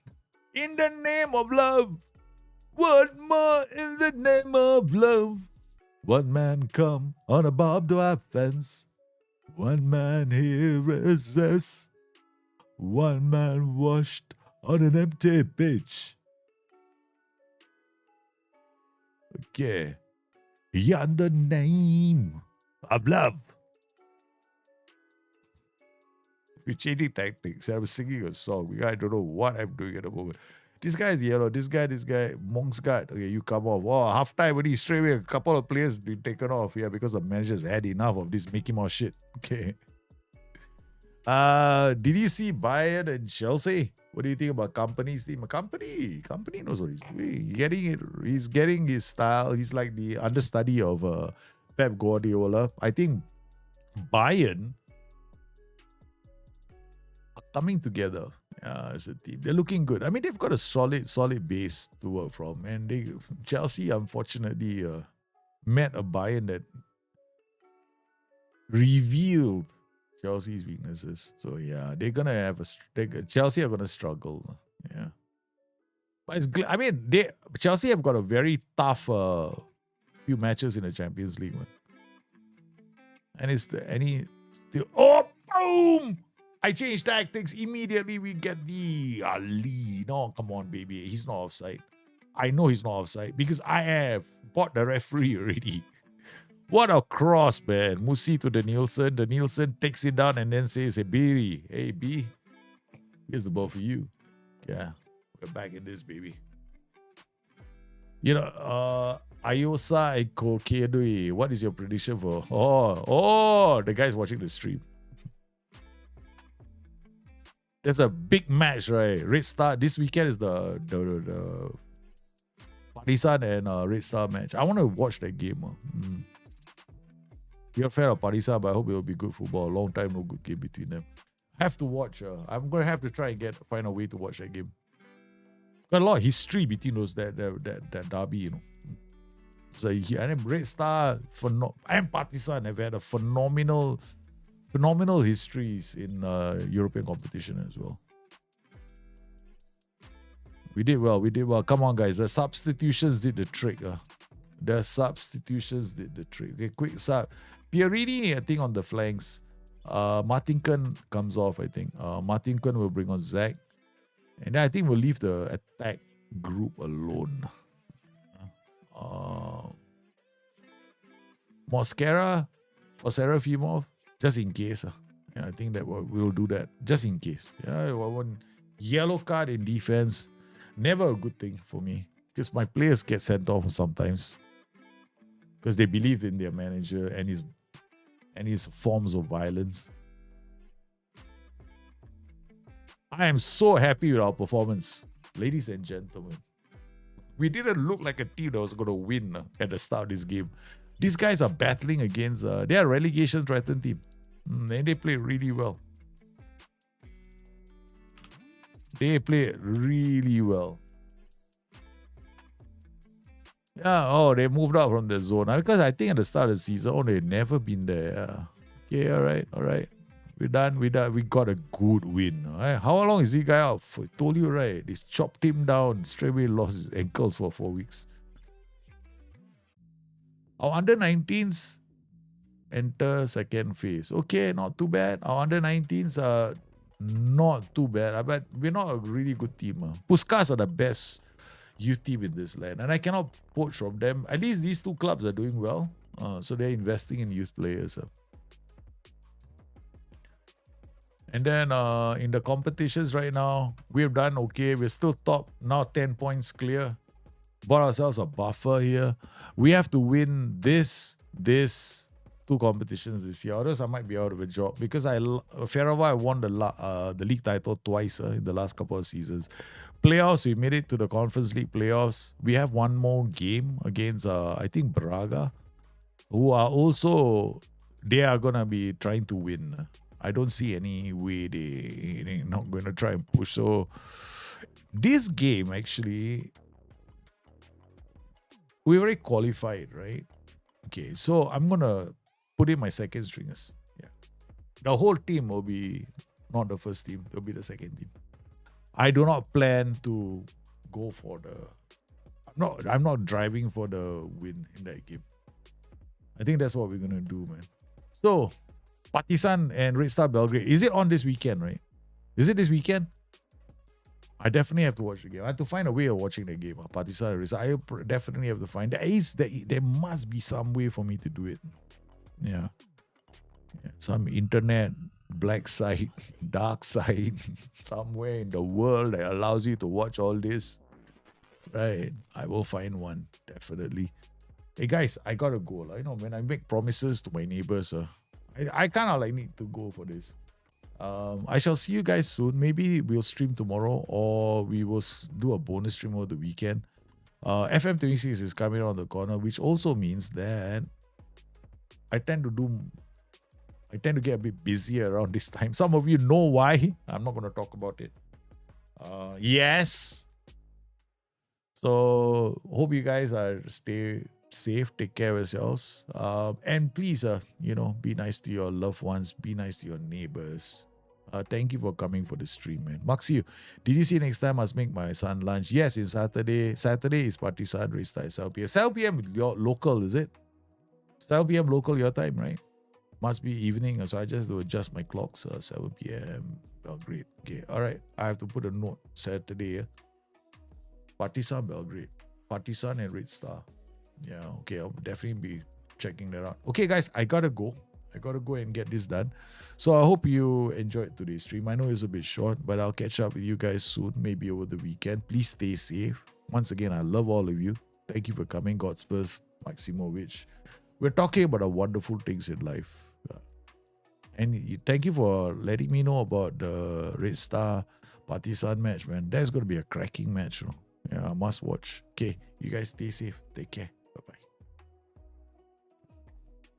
In the name of love. What more in the name of love? One man come on a barbed wire fence. One man here resists. One man washed on an empty pitch. Okay. In the name of love. We're changing tactics. I'm singing a song. I don't know what I'm doing at the moment. This guy is yellow. This guy, Monk's guard. Okay, you come off. Oh, half time when he's straight away, a couple of players been taken off. Yeah, because the managers had enough of this Mickey Mouse shit. Okay. Did you see Bayern and Chelsea? What do you think about Company's team? Company knows what he's doing. He's getting his style. He's like the understudy of Pep Guardiola. I think Bayern are coming together as a team. They're looking good. I mean, they've got a solid base to work from. And Chelsea, unfortunately, met a Bayern that revealed Chelsea's weaknesses. So yeah, they're gonna have Chelsea are gonna struggle. Yeah, but Chelsea have got a very tough few matches in the Champions League, man. And still boom! I changed tactics immediately. We get the lead. No, come on, baby, he's not offside. I know he's not offside because I have bought the referee already. What a cross, man. Musi to the Nielsen. The Nielsen takes it down and then says, hey, B, here's the ball for you. Yeah, we're back in this, baby. You know, Ayosa Eko Kedui, what is your prediction for? Oh, the guy's watching the stream. There's a big match, right? Red Star. This weekend is the Partisan and Red Star match. I want to watch that game. You're a fan of Partisan, but I hope it will be good football. A long time, no good game between them. I have to watch. I'm going to have to try and find a way to watch that game. Got a lot of history between those that derby, you know. So and Red Star and Partisan have had a phenomenal histories in European competition as well. We did well. Come on, guys. The substitutions did the trick. Okay, quick sub. Pierini, I think, on the flanks. Martinken comes off, I think. Martinken will bring on Zach. And then I think we'll leave the attack group alone. Mosquera for Serafimov, just in case. Yeah, I think that we'll do that, just in case. Yeah, one yellow card in defense, never a good thing for me. Because my players get sent off sometimes. Because they believe in their manager and his forms of violence. I am so happy with our performance, ladies and gentlemen. We didn't look like a team that was going to win at the start of this game. These guys are battling against, they are relegation threatened team. And they play really well. Yeah, they moved out from the zone. Because I think at the start of the season, they've never been there. Okay, all right. We're done. We got a good win. Right? How long is this guy out? I told you, right? They chopped him down. Straight away lost his ankles for 4 weeks. Our under-19s enter second phase. Okay, not too bad. Our under-19s not too bad. But we're not a really good team. Puskas are the best youth team in this land, and I cannot poach from them. At least these two clubs are doing well. So they're investing in youth players. And then in the competitions right now, we've done okay. We're still top. Now 10 points clear. Bought ourselves a buffer here. We have to win this two competitions this year. Or else I might be out of a job. Because Ferrova won the league title twice in the last couple of seasons. Playoffs, we made it to the Conference League playoffs. We have one more game against, I think, Braga, who are also, they are going to be trying to win. I don't see any way they're not going to try and push. So this game, actually, we already qualified, right? Okay, so I'm going to put in my second stringers. Yeah, the whole team will be not the first team. They'll be the second team. I do not plan to go for I'm not driving for the win in that game. I think that's what we're going to do, man. So, Partizan and Red Star Belgrade. Is it on this weekend, right? Is it this weekend? I definitely have to watch the game. I have to find a way of watching the game. Partizan and Red Star. I definitely have to find. There must be some way for me to do it. Yeah. Some internet black site, dark site, somewhere in the world that allows you to watch all this. Right. I will find one, definitely. Hey guys, I gotta go. When I make promises to my neighbors, I kind of need to go for this. I shall see you guys soon. Maybe we'll stream tomorrow or we will do a bonus stream over the weekend. FM26 is coming around the corner, which also means that I tend to get a bit busy around this time. Some of you know why. I'm not going to talk about it. Yes. So hope you guys stay safe, take care of yourselves, and please be nice to your loved ones, be nice to your neighbors. Thank you for coming for the stream, man. Maxi, did you see next time I must make my son lunch? Yes, it's Saturday is Partizan race at 7 p.m. 7 p.m. your local, is it? 7 p.m. local your time, right? Must be evening, so I just do adjust my clocks. 7 p.m. Belgrade. Okay, all right. I have to put a note. Saturday, Partizan Belgrade, Partizan and Red Star. Yeah, okay, I'll definitely be checking that out. Okay, guys, I gotta go and get this done. So I hope you enjoyed today's stream. I know it's a bit short, but I'll catch up with you guys soon, maybe over the weekend. Please stay safe. Once again, I love all of you. Thank you for coming, Godspurs, Maximovic. We're talking about the wonderful things in life. And thank you for letting me know about the Red Star Partizan match, man. That's going to be a cracking match. Yeah, I must watch. Okay, you guys stay safe. Take care.